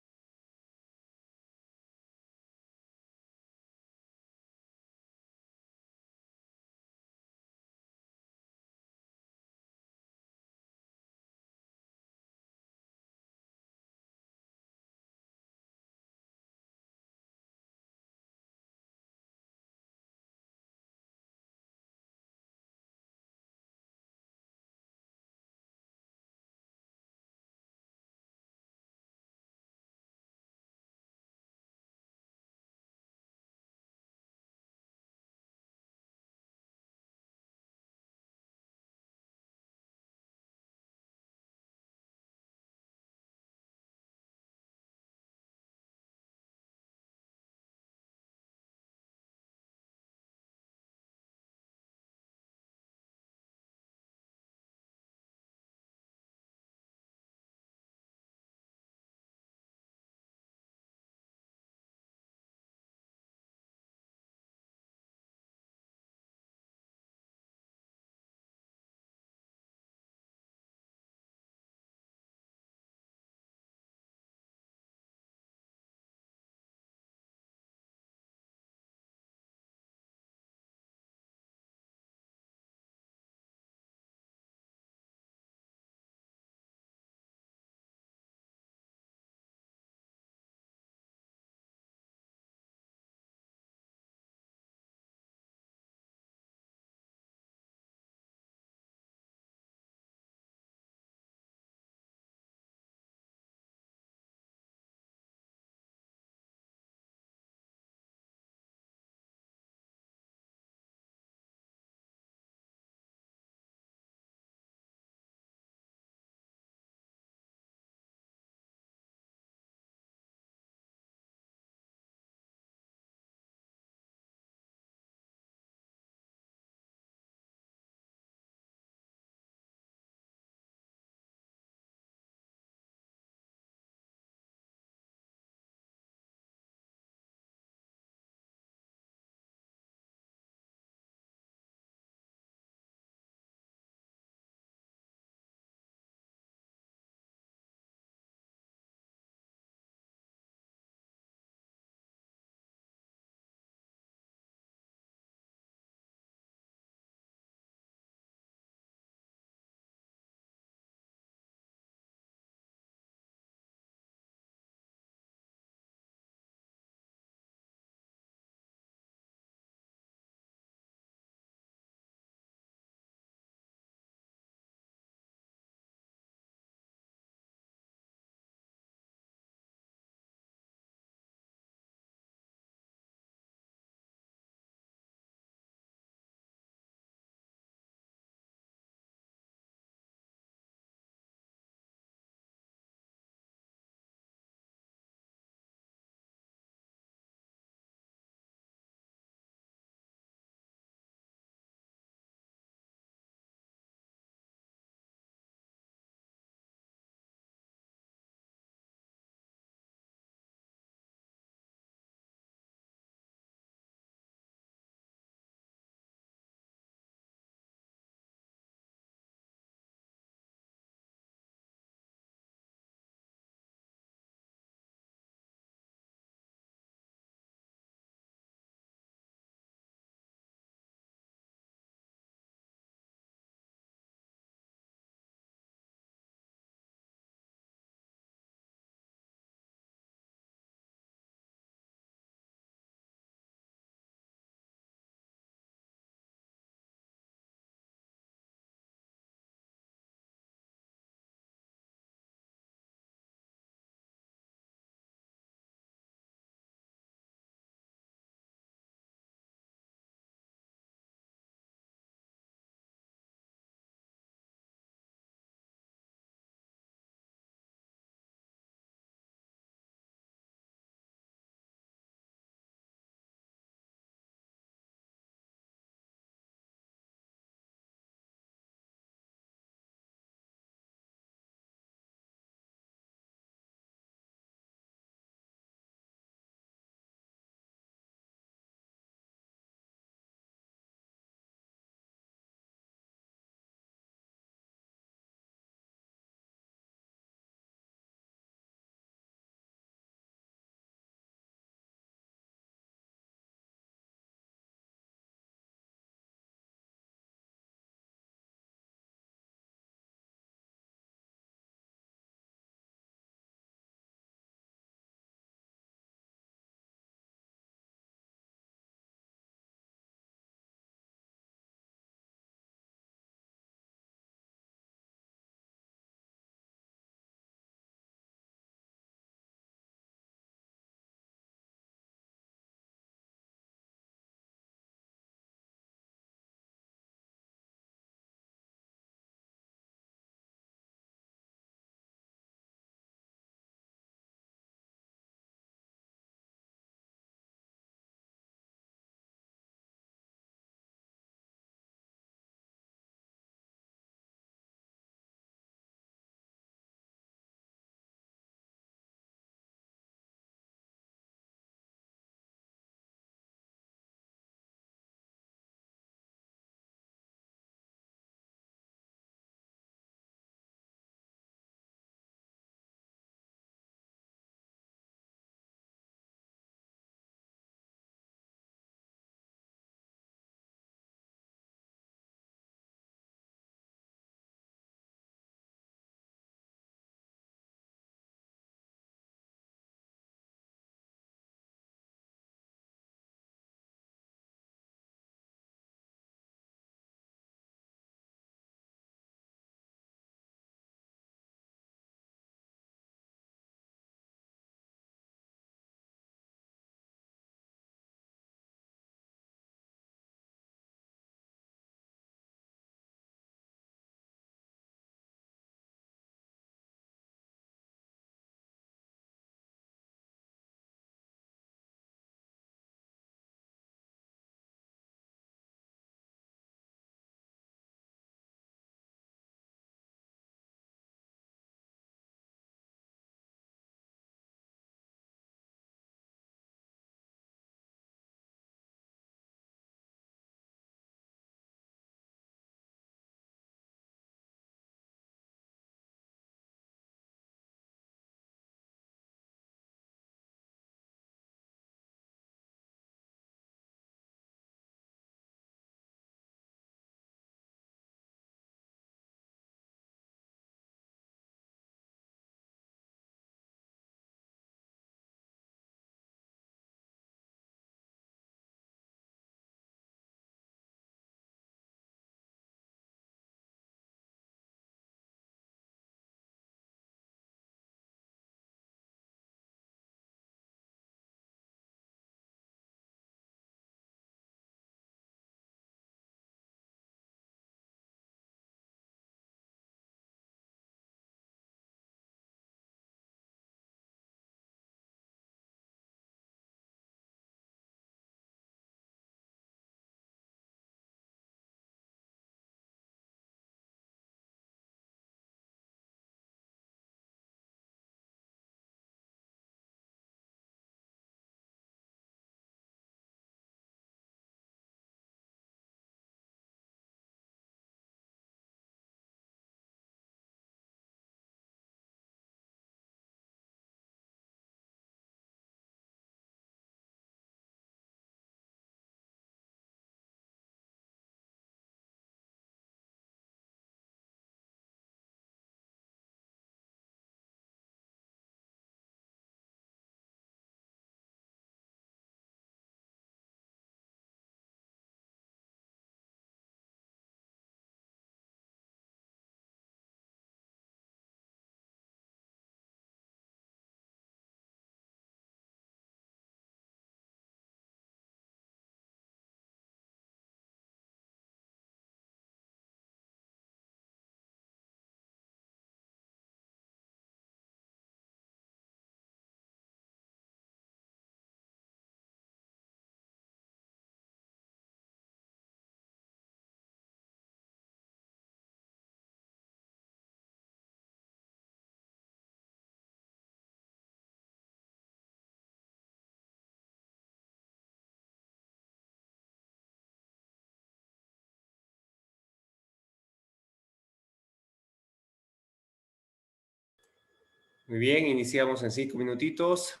Muy bien, iniciamos en 5 minutitos.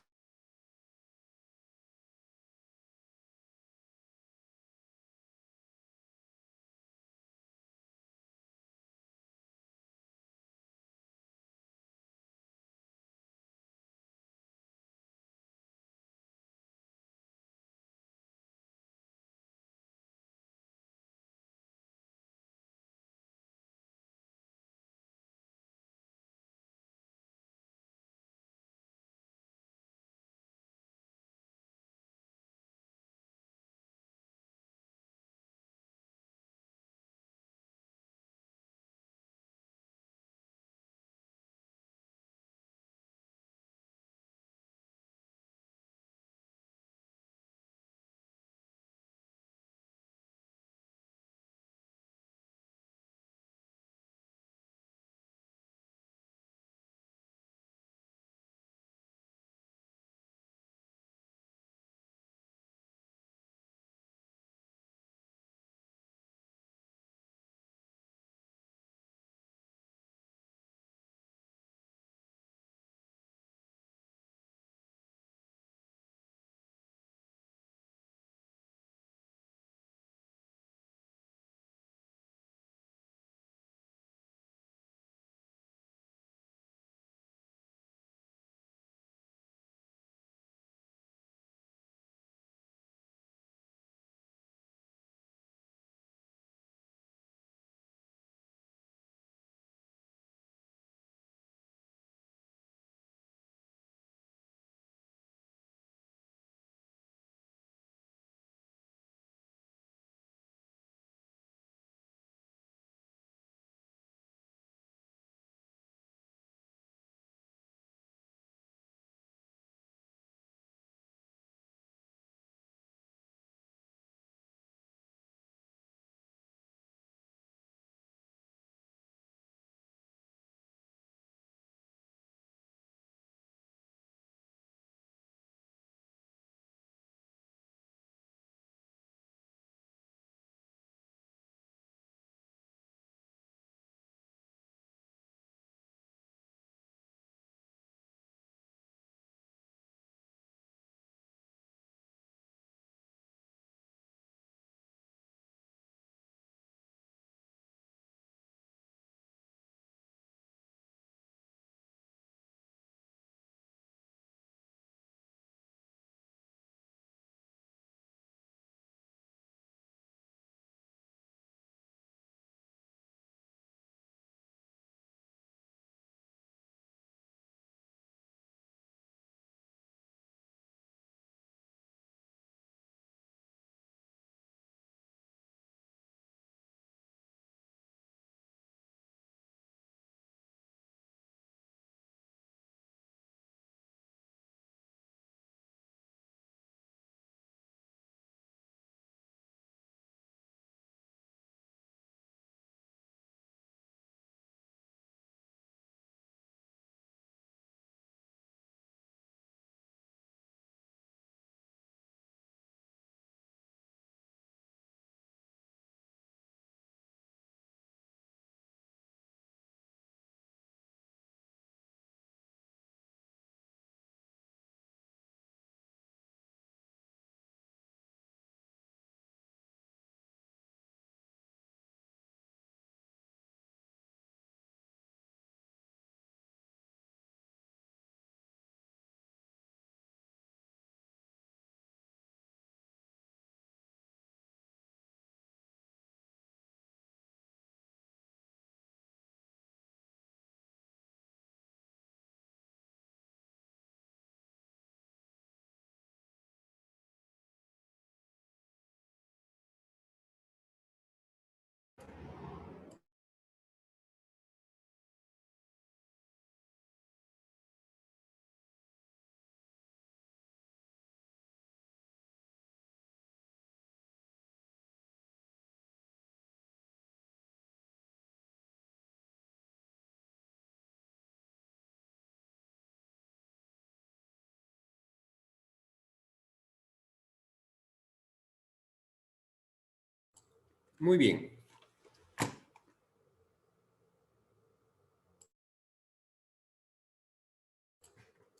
Muy bien.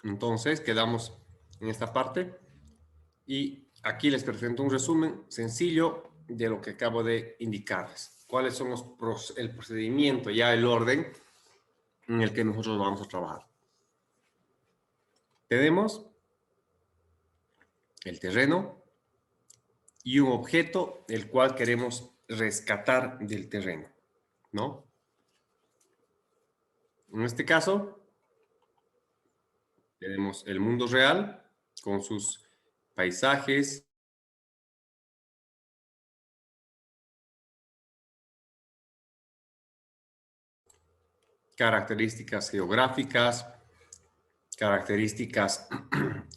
Entonces, quedamos en esta parte y aquí les presento un resumen sencillo de lo que acabo de indicarles. ¿Cuáles son el procedimiento, ya el orden en el que nosotros vamos a trabajar? Tenemos el terreno y un objeto el cual queremos rescatar del terreno, ¿no? En este caso, tenemos el mundo real con sus paisajes, características geográficas, características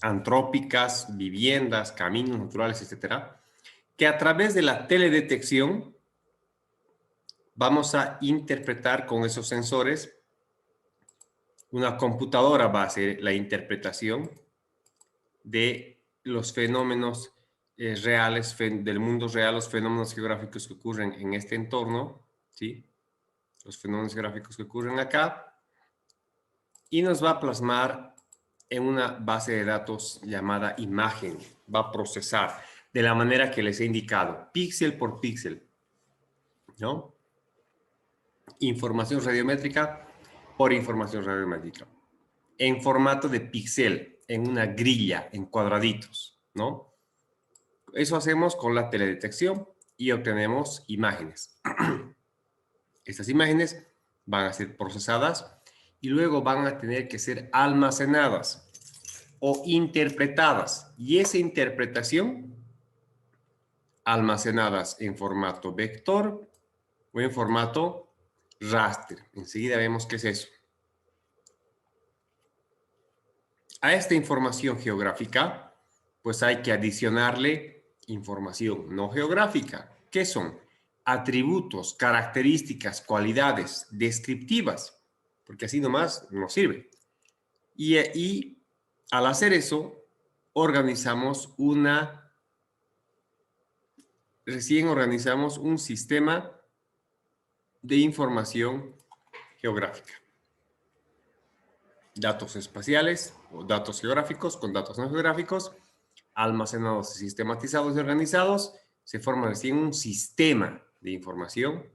antrópicas, viviendas, caminos naturales, etcétera, que a través de la teledetección vamos a interpretar con esos sensores. Una computadora va a hacer la interpretación de los fenómenos reales, del mundo real, los fenómenos geográficos que ocurren en este entorno, ¿sí? Los fenómenos geográficos que ocurren acá, y nos va a plasmar en una base de datos llamada imagen. Va a procesar de la manera que les he indicado, píxel por píxel, ¿no? Información radiométrica por información radiométrica. En formato de píxel, en una grilla, en cuadraditos, ¿no? Eso hacemos con la teledetección y obtenemos imágenes. Estas imágenes van a ser procesadas y luego van a tener que ser almacenadas o interpretadas. Y esa interpretación, almacenadas en formato vector o en formato raster. Enseguida vemos qué es eso. A esta información geográfica, pues hay que adicionarle información no geográfica. ¿Qué son? Atributos, características, cualidades descriptivas, porque así nomás no sirve. Y al hacer eso, recién organizamos un sistema de información geográfica. Datos espaciales o datos geográficos con datos no geográficos, almacenados, sistematizados y organizados, se forma recién un sistema de información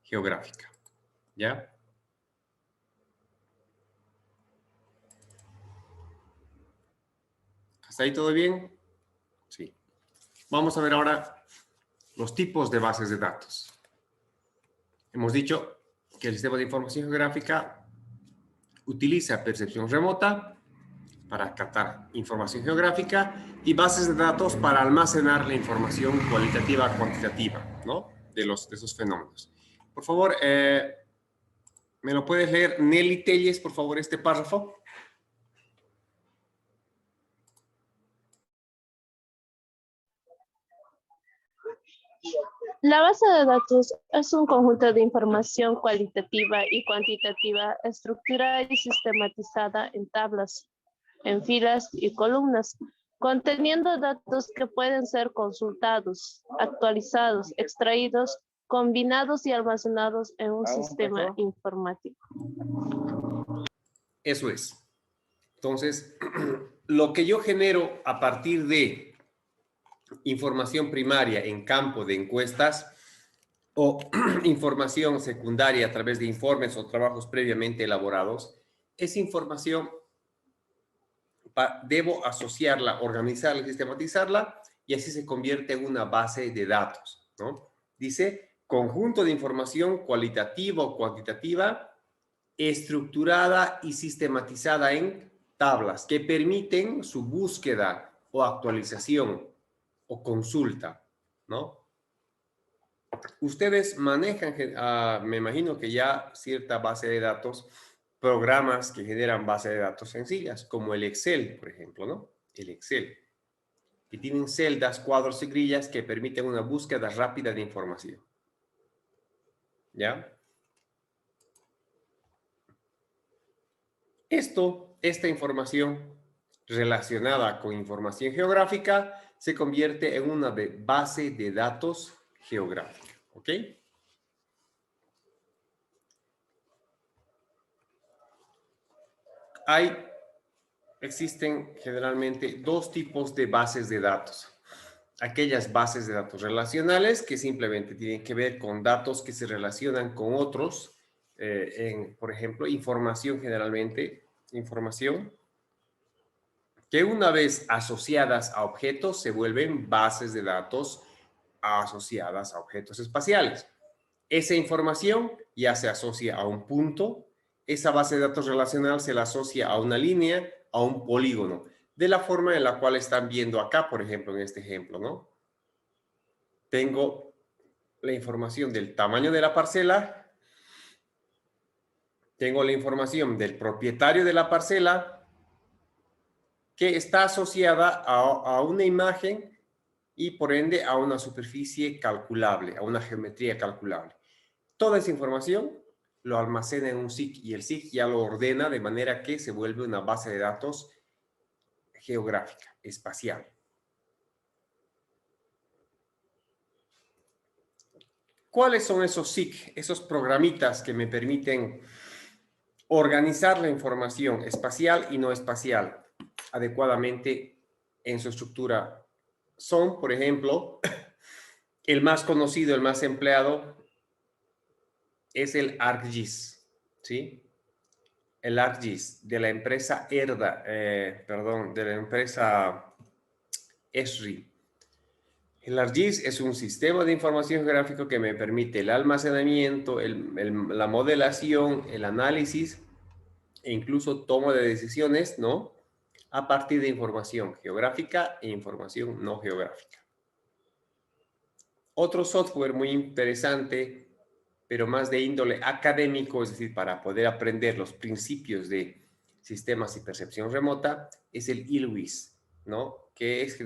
geográfica. ¿Ya? ¿Hasta ahí todo bien? Sí. Vamos a ver ahora los tipos de bases de datos. Hemos dicho que el sistema de información geográfica utiliza percepción remota para captar información geográfica y bases de datos para almacenar la información cualitativa, cuantitativa, ¿no? De esos fenómenos. Por favor, ¿me lo puedes leer, Nelly Telles, por favor, este párrafo? La base de datos es un conjunto de información cualitativa y cuantitativa estructurada y sistematizada en tablas, en filas y columnas, conteniendo datos que pueden ser consultados, actualizados, extraídos, combinados y almacenados en un sistema informático. Eso es. Entonces, lo que yo genero a partir de información primaria en campo de encuestas o información secundaria a través de informes o trabajos previamente elaborados, es información, debo asociarla, organizarla, sistematizarla y así se convierte en una base de datos, ¿no? Dice, conjunto de información cualitativa o cuantitativa estructurada y sistematizada en tablas que permiten su búsqueda o actualización o consulta, ¿no? Ustedes manejan, me imagino que ya cierta base de datos, programas que generan base de datos sencillas, como el Excel, por ejemplo, ¿no? El Excel, que tienen celdas, cuadros y grillas que permiten una búsqueda rápida de información. ¿Ya? Esta información relacionada con información geográfica se convierte en una base de datos geográfica, ¿ok? Hay existen generalmente dos tipos de bases de datos. Aquellas bases de datos relacionales que simplemente tienen que ver con datos que se relacionan con otros, por ejemplo, información generalmente, información que una vez asociadas a objetos se vuelven bases de datos asociadas a objetos espaciales. Esa información ya se asocia a un punto, esa base de datos relacional se la asocia a una línea, a un polígono, de la forma en la cual están viendo acá, por ejemplo, en este ejemplo, ¿no? Tengo la información del tamaño de la parcela, tengo la información del propietario de la parcela, que está asociada a una imagen y por ende a una superficie calculable, a una geometría calculable. Toda esa información lo almacena en un SIG y el SIG ya lo ordena de manera que se vuelve una base de datos geográfica, espacial. ¿Cuáles son esos SIG, esos programitas que me permiten organizar la información espacial y no espacial adecuadamente en su estructura? Son, por ejemplo, el más conocido, el más empleado es el ArcGIS, ¿sí? El ArcGIS de la empresa de la empresa Esri. El ArcGIS es un sistema de información geográfico que me permite el almacenamiento, la modelación, el análisis e incluso toma de decisiones, ¿no? A partir de información geográfica e información no geográfica. Otro software muy interesante, pero más de índole académico, es decir, para poder aprender los principios de sistemas y percepción remota, es el ILWIS, ¿no? Que es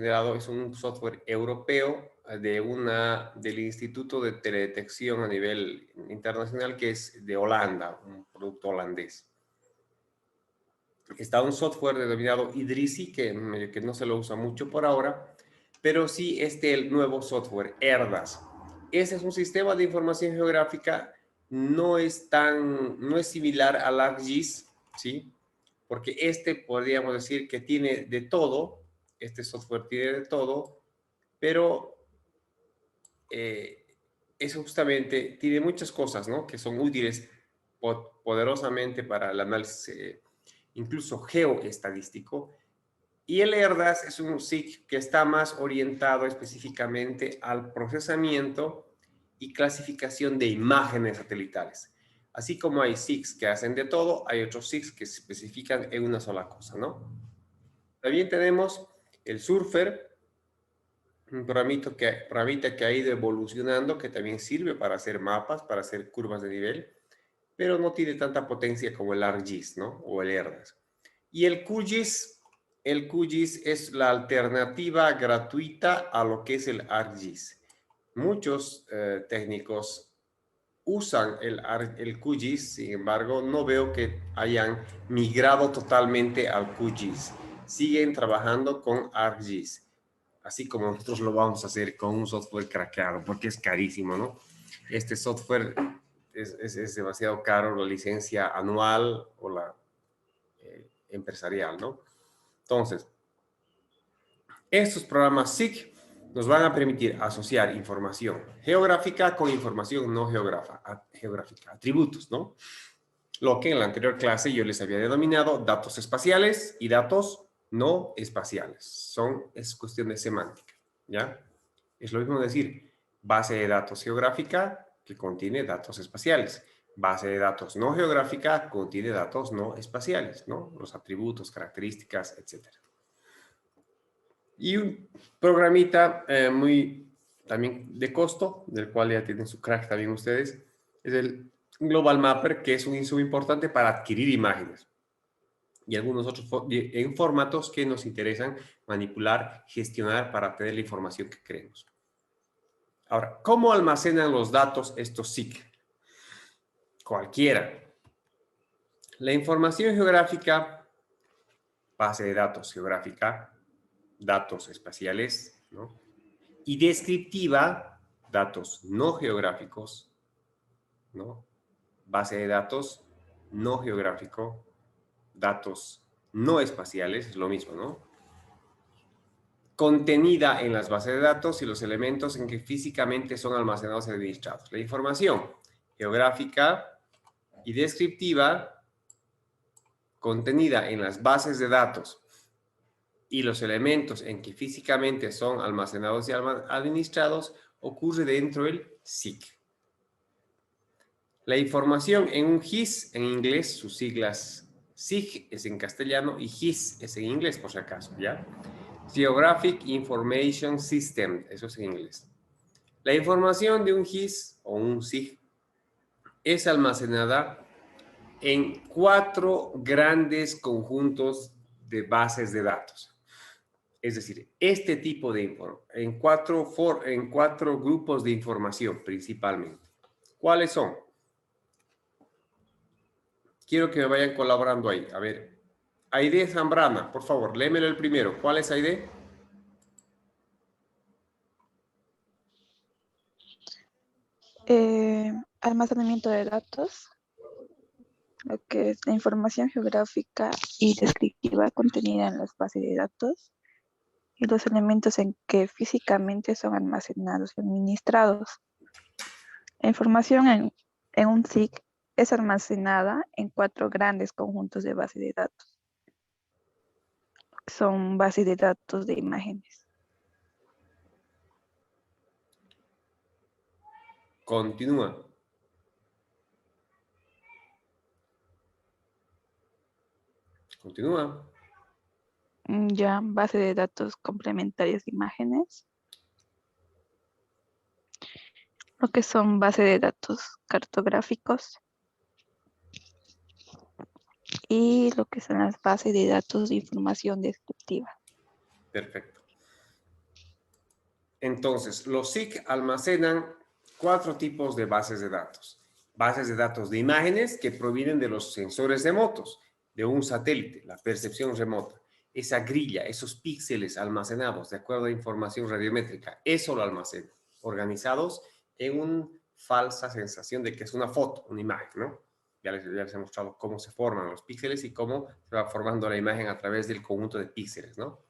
un software europeo del Instituto de Teledetección a nivel internacional, que es de Holanda, un producto holandés. Está un software denominado Idrisi, que no se lo usa mucho por ahora, pero sí el nuevo software, ERDAS. Ese es un sistema de información geográfica, no es similar al ArcGIS, ¿sí? Porque podríamos decir que tiene de todo, este software tiene de todo, pero eso justamente tiene muchas cosas, ¿no? Que son útiles poderosamente para el análisis incluso geoestadístico. Y el ERDAS es un SIG que está más orientado específicamente al procesamiento y clasificación de imágenes satelitales. Así como hay SIGs que hacen de todo, hay otros SIGs que se especifican en una sola cosa, ¿no? También tenemos el Surfer, un programita que ha ido evolucionando, que también sirve para hacer mapas, para hacer curvas de nivel, pero no tiene tanta potencia como el ArcGIS, ¿no? O el ERDAS. Y el QGIS es la alternativa gratuita a lo que es el ArcGIS. Muchos técnicos usan el QGIS, sin embargo, no veo que hayan migrado totalmente al QGIS. Siguen trabajando con ArcGIS, así como nosotros lo vamos a hacer con un software craqueado, porque es carísimo, ¿no? Este software es demasiado caro, la licencia anual o la empresarial, ¿no? Entonces, estos programas SIG nos van a permitir asociar información geográfica con información no geográfica, atributos, ¿no? Lo que en la anterior clase yo les había denominado datos espaciales y datos no espaciales. Es cuestión de semántica, ¿ya? Es lo mismo decir base de datos geográfica que contiene datos espaciales. Base de datos no geográfica contiene datos no espaciales, ¿no? Los atributos, características, etc. Y un programita también de costo, del cual ya tienen su crack también ustedes, es el Global Mapper, que es un insumo importante para adquirir imágenes y algunos otros en formatos que nos interesan manipular, gestionar para obtener la información que queremos. Ahora, ¿cómo almacenan los datos estos SIG? Cualquiera. La información geográfica, base de datos geográfica, datos espaciales, ¿no? Y descriptiva, datos no geográficos, ¿no? Base de datos no geográfico, datos no espaciales, es lo mismo, ¿no? Contenida en las bases de datos y los elementos en que físicamente son almacenados y administrados. La información geográfica y descriptiva contenida en las bases de datos y los elementos en que físicamente son almacenados y administrados ocurre dentro del SIG. La información en un GIS, en inglés, sus siglas SIG es en castellano y GIS es en inglés, por si acaso, ¿ya? Geographic Information System, eso es en inglés. La información de un GIS o un SIG es almacenada en 4 grandes conjuntos de bases de datos. Es decir, este tipo de información, en cuatro grupos de información principalmente. ¿Cuáles son? Quiero que me vayan colaborando ahí. A ver, Aide Zambrana, por favor, léemelo el primero. ¿Cuál es Aide? Almacenamiento de datos, lo que es la información geográfica y descriptiva contenida en las bases de datos y los elementos en que físicamente son almacenados y administrados. La información en un SIG es almacenada en 4 grandes conjuntos de bases de datos. Son bases de datos de imágenes. Continúa. Continúa. Ya, base de datos complementarias de imágenes. Lo que son bases de datos cartográficos. Y lo que son las bases de datos de información descriptiva. Perfecto. Entonces, los SIG almacenan 4 tipos de bases de datos. Bases de datos de imágenes que provienen de los sensores remotos, de un satélite, la percepción remota. Esa grilla, esos píxeles almacenados de acuerdo a información radiométrica, eso lo almacena, organizados en una falsa sensación de que es una foto, una imagen, ¿no? Ya les he mostrado cómo se forman los píxeles y cómo se va formando la imagen a través del conjunto de píxeles, ¿no?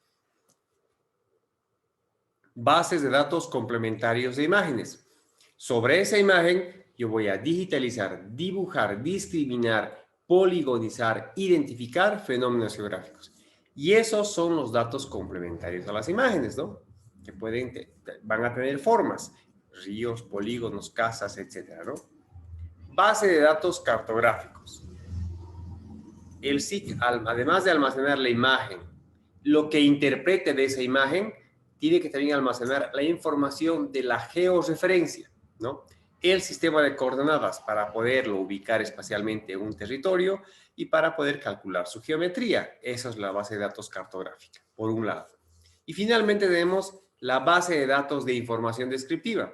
Bases de datos complementarios de imágenes. Sobre esa imagen yo voy a digitalizar, dibujar, discriminar, poligonizar, identificar fenómenos geográficos. Y esos son los datos complementarios a las imágenes, ¿no? Que van a tener formas, ríos, polígonos, casas, etcétera, ¿no? Base de datos cartográficos. El SIG, además de almacenar la imagen, lo que interprete de esa imagen, tiene que también almacenar la información de la georreferencia, ¿no? El sistema de coordenadas para poderlo ubicar espacialmente en un territorio y para poder calcular su geometría. Esa es la base de datos cartográfica, por un lado. Y finalmente tenemos la base de datos de información descriptiva.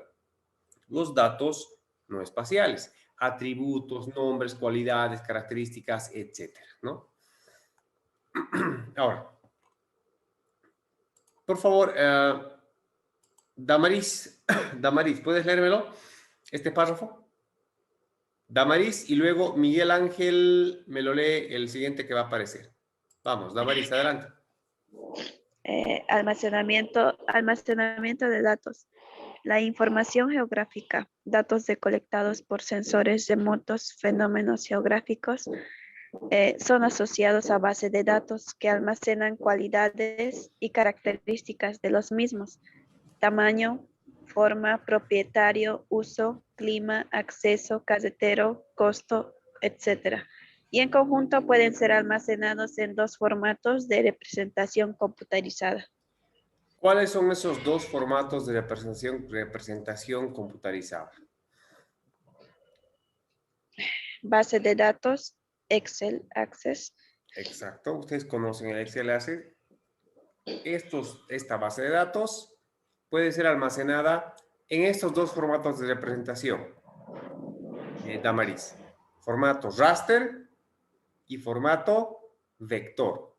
Los datos no espaciales, atributos, nombres, cualidades, características, etcétera, ¿no? Ahora, por favor, Damaris, ¿puedes leérmelo? Este párrafo. Damaris y luego Miguel Ángel me lo lee el siguiente que va a aparecer. Vamos, Damaris, adelante. Almacenamiento de datos. La información geográfica, datos recolectados por sensores remotos, fenómenos geográficos, son asociados a bases de datos que almacenan cualidades y características de los mismos, tamaño, forma, propietario, uso, clima, acceso, carretero, costo, etc. Y en conjunto pueden ser almacenados en 2 formatos de representación computarizada. ¿Cuáles son esos 2 formatos de representación computarizada? Base de datos, Excel Access. Exacto, ustedes conocen el Excel Access. Esta base de datos puede ser almacenada en estos 2 formatos de representación. Damaris, formato raster y formato vector.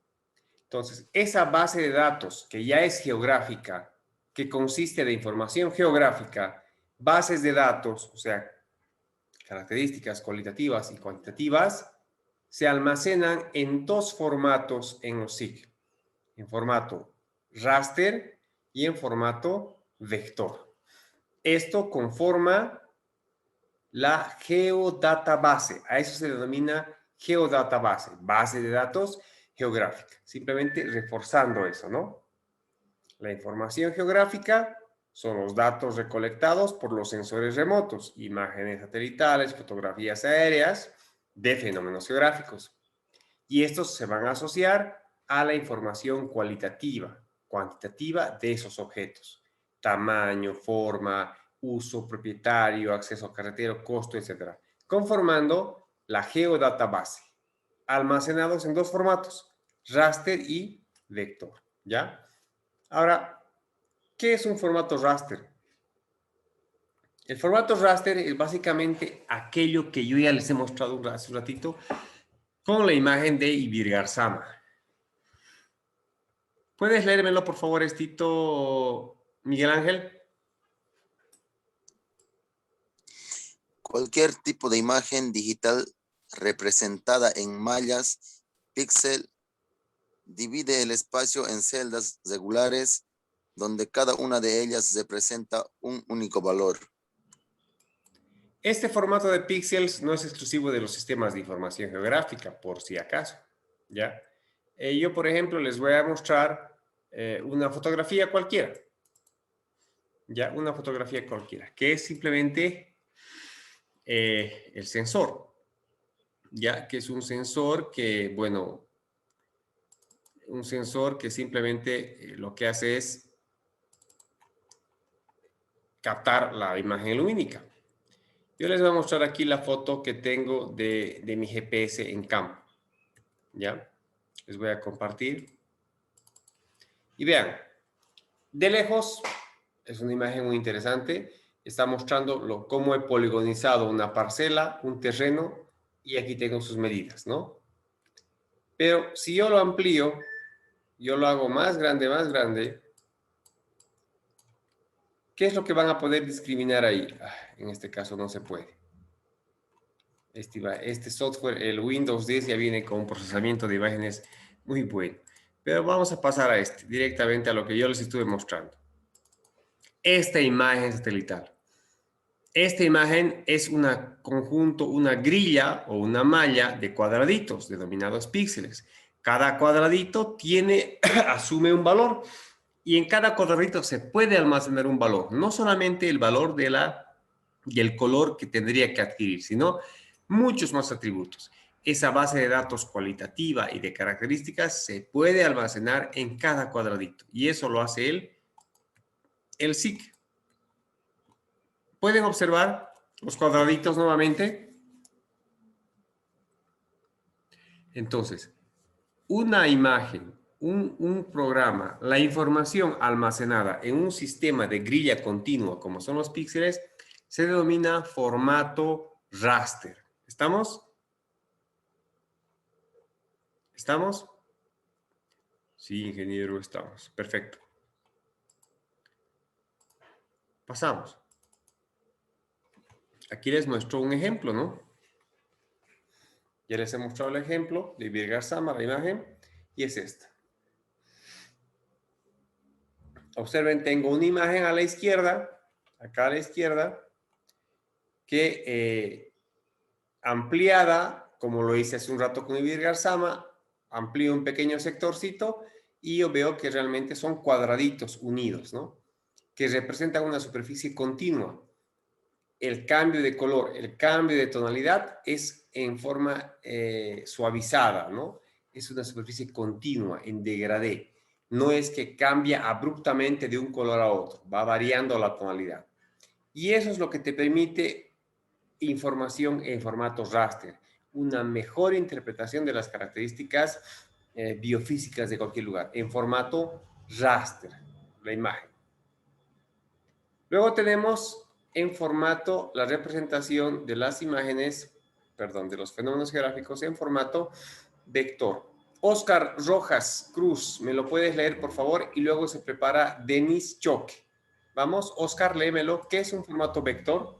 Entonces, esa base de datos que ya es geográfica, que consiste de información geográfica, bases de datos, o sea, características cualitativas y cuantitativas, se almacenan en dos formatos en los SIG. En formato raster y en formato vector. Esto conforma la geodatabase. A eso se denomina geodatabase, base de datos geográfica. Simplemente reforzando eso, ¿no? La información geográfica son los datos recolectados por los sensores remotos, imágenes satelitales, fotografías aéreas de fenómenos geográficos. Y estos se van a asociar a la información cualitativa, cuantitativa de esos objetos. Tamaño, forma, uso propietario, acceso a carretero, costo, etc. Conformando la geodatabase, almacenados en dos formatos, raster y vector, ¿ya? Ahora, ¿qué es un formato raster? El formato raster es básicamente aquello que yo ya les he mostrado hace un ratito con la imagen de Ibir Garzama. ¿Puedes leérmelo, por favor, Miguel Ángel? Cualquier tipo de imagen digital representada en mallas, píxel, divide el espacio en celdas regulares, donde cada una de ellas representa un único valor. Este formato de píxeles no es exclusivo de los sistemas de información geográfica, por si acaso, ¿ya? Yo, por ejemplo, les voy a mostrar una fotografía cualquiera, ¿ya? Una fotografía cualquiera, que es simplemente el sensor, ¿ya? Que es un sensor que, bueno, un sensor que simplemente lo que hace es captar la imagen lumínica. Yo les voy a mostrar aquí la foto que tengo de mi GPS en campo, ¿ya? Les voy a compartir. Y vean, de lejos es una imagen muy interesante. Está mostrando cómo he poligonizado una parcela, un terreno, y aquí tengo sus medidas, ¿no? Pero si yo lo amplío, yo lo hago más grande, ¿qué es lo que van a poder discriminar ahí? En este caso no se puede. Este software, el Windows 10, ya viene con un procesamiento de imágenes muy bueno. Pero vamos a pasar a directamente a lo que yo les estuve mostrando. Esta imagen satelital. Esta imagen es una grilla o una malla de cuadraditos denominados píxeles. Cada cuadradito asume un valor y en cada cuadradito se puede almacenar un valor. No solamente el valor del color que tendría que adquirir, sino muchos más atributos. Esa base de datos cualitativa y de características se puede almacenar en cada cuadradito y eso lo hace el SIG. ¿Pueden observar los cuadraditos nuevamente? Entonces, una imagen, un programa, la información almacenada en un sistema de grilla continua como son los píxeles, se denomina formato raster. ¿Estamos? ¿Estamos? Sí, ingeniero, estamos. Perfecto. Pasamos. Aquí les muestro un ejemplo, ¿no? Ya les he mostrado el ejemplo de Ibir Garzama, la imagen, y es esta. Observen, tengo una imagen a la izquierda, acá a la izquierda, que ampliada, como lo hice hace un rato con Ibir Garzama, amplío un pequeño sectorcito y yo veo que realmente son cuadraditos unidos, ¿no? Que representan una superficie continua. El cambio de color, el cambio de tonalidad es en forma suavizada, ¿no? Es una superficie continua, en degradé. No es que cambia abruptamente de un color a otro, va variando la tonalidad. Y eso es lo que te permite información en formato raster, una mejor interpretación de las características biofísicas de cualquier lugar, en formato raster, la imagen. Luego tenemos en formato la representación de las imágenes, de los fenómenos geográficos en formato vector. Oscar Rojas Cruz, ¿me lo puedes leer, por favor? Y luego se prepara Denis Choque. Vamos, Oscar, léemelo. ¿Qué es un formato vector?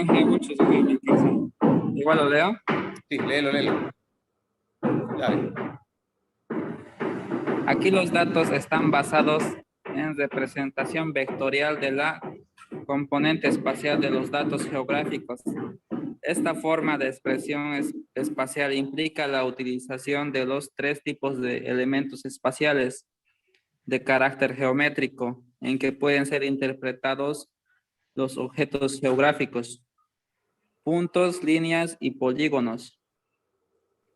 Hay muchos ejemplos. Igual lo leo. Sí, léelo. Dale. Aquí los datos están basados en representación vectorial de la componente espacial de los datos geográficos. Esta forma de expresión espacial implica la utilización de los tres tipos de elementos espaciales de carácter geométrico en que pueden ser interpretados los objetos geográficos: puntos, líneas y polígonos.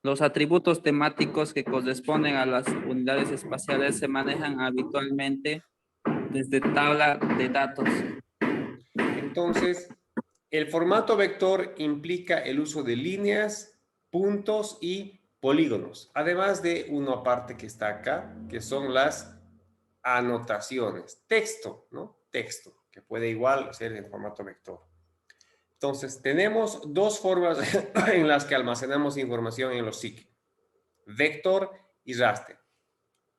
Los atributos temáticos que corresponden a las unidades espaciales se manejan habitualmente desde tabla de datos. Entonces, el formato vector implica el uso de líneas, puntos y polígonos, además de uno aparte que está acá, que son las anotaciones. Texto, ¿no? Texto, que puede igual ser en formato vector. Entonces, tenemos dos formas en las que almacenamos información en los SIG: vector y raster.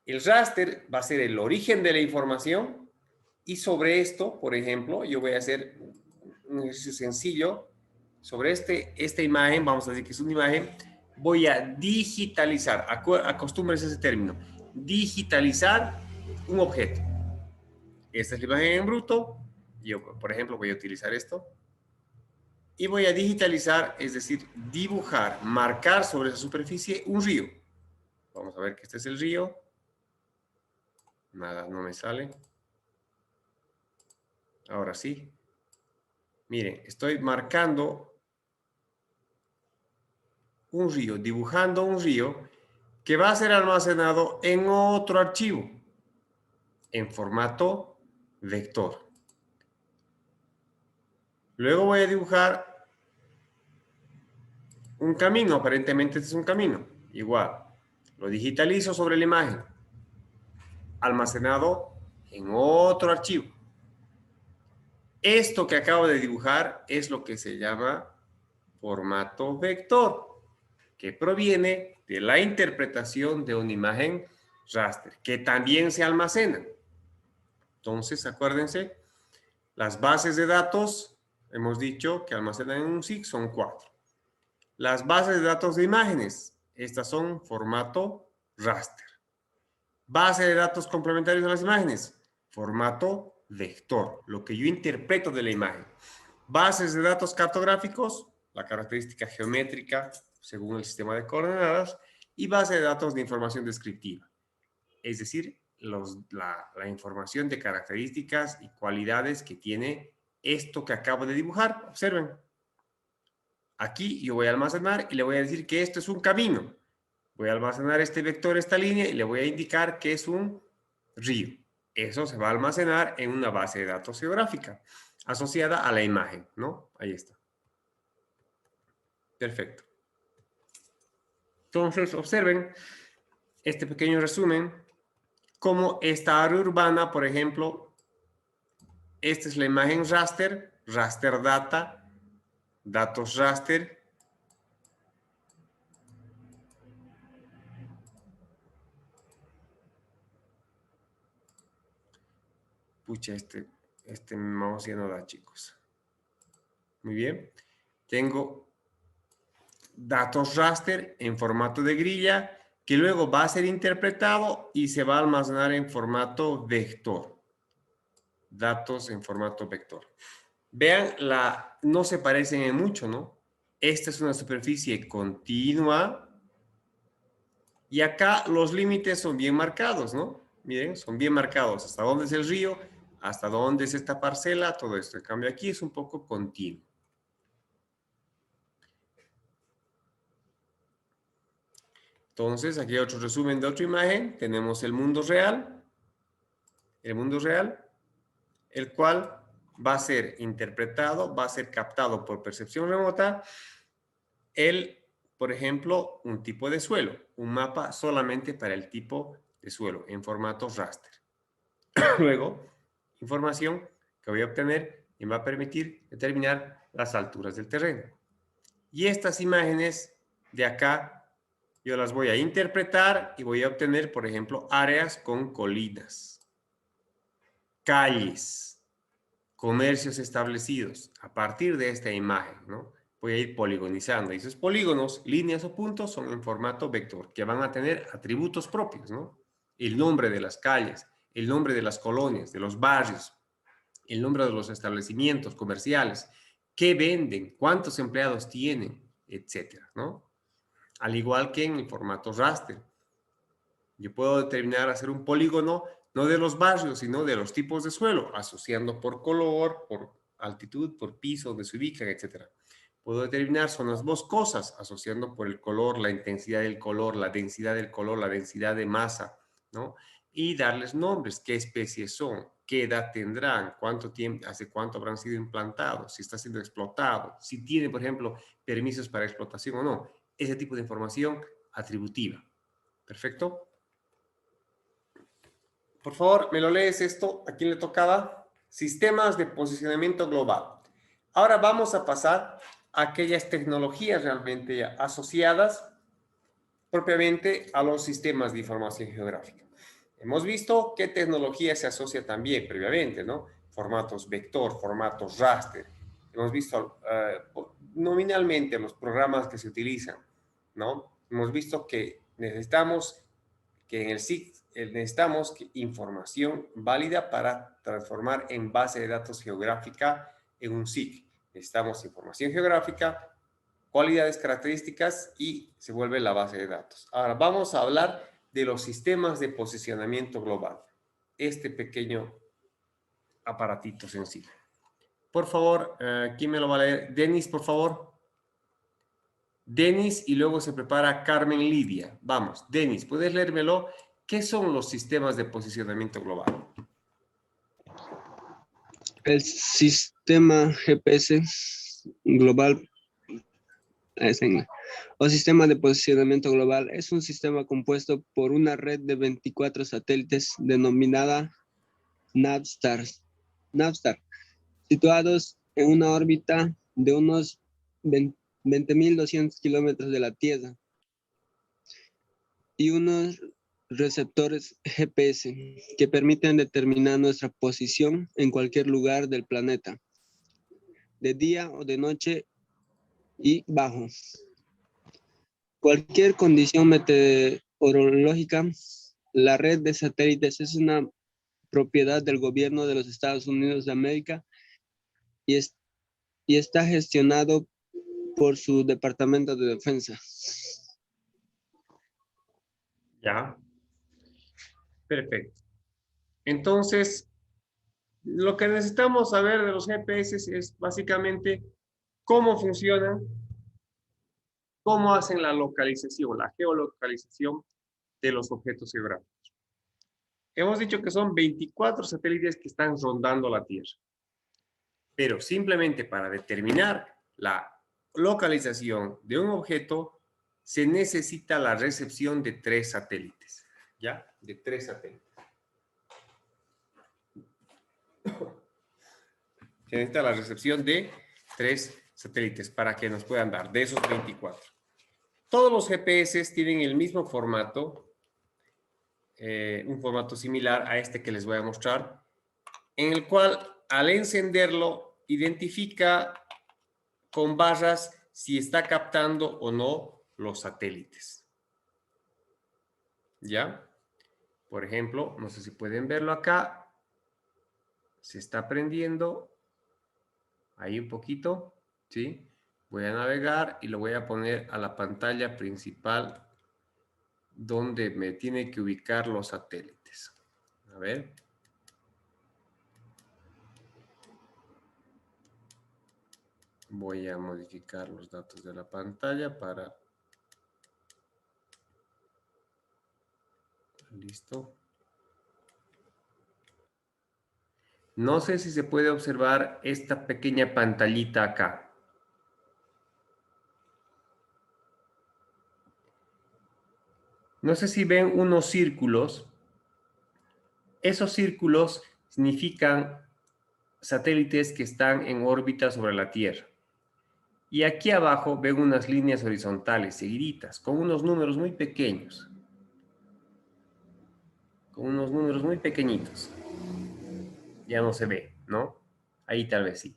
El raster va a ser el origen de la información y sobre esto, por ejemplo, yo voy a hacer un ejercicio sencillo. Sobre esta imagen, vamos a decir que es una imagen, voy a digitalizar, acostúmbrense a ese término, digitalizar un objeto. Esta es la imagen en bruto. Yo, por ejemplo, voy a utilizar esto. Y voy a digitalizar, es decir, dibujar, marcar sobre esa superficie un río. Vamos a ver que este es el río. Nada, no me sale. Ahora sí. Miren, estoy marcando un río, dibujando un río que va a ser almacenado en otro archivo, en formato vector. Luego voy a dibujar un camino, aparentemente este es un camino. Igual, lo digitalizo sobre la imagen, almacenado en otro archivo. Esto que acabo de dibujar es lo que se llama formato vector, que proviene de la interpretación de una imagen raster, que también se almacena. Entonces, acuérdense, las bases de datos, hemos dicho que almacenan en un SIG, son 4. Las bases de datos de imágenes, estas son formato raster. Base de datos complementarios de las imágenes, formato vector, lo que yo interpreto de la imagen. Bases de datos cartográficos, la característica geométrica según el sistema de coordenadas, y base de datos de información descriptiva, es decir, la información de características y cualidades que tiene esto que acabo de dibujar. Observen. Aquí yo voy a almacenar y le voy a decir que esto es un camino. Voy a almacenar este vector, esta línea, y le voy a indicar que es un río. Eso se va a almacenar en una base de datos geográfica asociada a la imagen, ¿no? Ahí está. Perfecto. Entonces, observen este pequeño resumen, como esta área urbana, por ejemplo, esta es la imagen raster, raster data, datos raster. Pucha, este mouse ya no da, chicos. Muy bien. Tengo datos raster en formato de grilla, que luego va a ser interpretado y se va a almacenar en formato vector. Datos en formato vector. Vean, no se parecen en mucho, ¿no? Esta es una superficie continua y acá los límites son bien marcados, ¿no? Miren, son bien marcados. Hasta dónde es el río, hasta dónde es esta parcela, todo esto. En cambio, aquí es un poco continuo. Entonces, aquí hay otro resumen de otra imagen. Tenemos el mundo real, el cual va a ser interpretado, va a ser captado por percepción remota, por ejemplo, un tipo de suelo, un mapa solamente para el tipo de suelo en formato raster. Luego, información que voy a obtener y me va a permitir determinar las alturas del terreno. Y estas imágenes de acá, yo las voy a interpretar y voy a obtener, por ejemplo, áreas con colinas, calles, comercios establecidos. A partir de esta imagen, ¿no? Voy a ir poligonizando. Y esos polígonos, líneas o puntos, son en formato vector, que van a tener atributos propios, ¿no? El nombre de las calles, el nombre de las colonias, de los barrios, el nombre de los establecimientos comerciales, qué venden, cuántos empleados tienen, etcétera, ¿no? Al igual que en el formato raster. Yo puedo determinar, hacer un polígono, no de los barrios, sino de los tipos de suelo, asociando por color, por altitud, por piso, donde se ubican, etcétera. Puedo determinar zonas boscosas, asociando por el color, la intensidad del color, la densidad del color, la densidad de masa, ¿no? Y darles nombres, qué especies son, qué edad tendrán, cuánto tiempo, hace cuánto habrán sido implantados, si está siendo explotado, si tiene, por ejemplo, permisos para explotación o no. Ese tipo de información atributiva. ¿Perfecto? Por favor, ¿me lo lees esto? ¿A quién le tocaba? Sistemas de posicionamiento global. Ahora vamos a pasar a aquellas tecnologías realmente asociadas propiamente a los sistemas de información geográfica. Hemos visto qué tecnología se asocia también previamente, ¿no? Formatos vector, formatos raster. Hemos visto nominalmente los programas que se utilizan, ¿no? Hemos visto que necesitamos que en el SIG necesitamos información válida para transformar en base de datos geográfica en un SIG. Necesitamos información geográfica, cualidades, características y se vuelve la base de datos. Ahora vamos a hablar de los sistemas de posicionamiento global. Este pequeño aparatito sencillo. Por favor, ¿quién me lo va a leer? Denis, por favor. Denis y luego se prepara Carmen Lidia. Vamos, Denis, ¿puedes leérmelo? ¿Qué son los sistemas de posicionamiento global? El sistema GPS global o sistema de posicionamiento global es un sistema compuesto por una red de 24 satélites denominada Navstar, situados en una órbita de unos 20.200 kilómetros de la Tierra y unos receptores GPS que permiten determinar nuestra posición en cualquier lugar del planeta, de día o de noche y bajo cualquier condición meteorológica. La red de satélites es una propiedad del gobierno de los Estados Unidos de América y está gestionado por su Departamento de Defensa. Ya. Perfecto. Entonces, lo que necesitamos saber de los GPS es básicamente cómo funcionan, cómo hacen la localización, la geolocalización de los objetos geográficos. Hemos dicho que son 24 satélites que están rondando la Tierra. Pero simplemente para determinar la localización de un objeto, se necesita la recepción de 3 satélites. ¿Ya? De 3 satélites. Se necesita la recepción de 3 satélites para que nos puedan dar de esos 24. Todos los GPS tienen el mismo formato, un formato similar a este que les voy a mostrar, en el cual al encenderlo identifica con barras si está captando o no los satélites. ¿Ya? Por ejemplo, no sé si pueden verlo acá. Se está prendiendo. Ahí un poquito. ¿Sí? Voy a navegar y lo voy a poner a la pantalla principal donde me tiene que ubicar los satélites. A ver. Voy a modificar los datos de la pantalla para... Listo. No sé si se puede observar esta pequeña pantallita acá. No sé si ven unos círculos. Esos círculos significan satélites que están en órbita sobre la Tierra. Y aquí abajo ven unas líneas horizontales seguiditas, con unos números muy pequeños. Con unos números muy pequeñitos. Ya no se ve, ¿no? Ahí tal vez sí.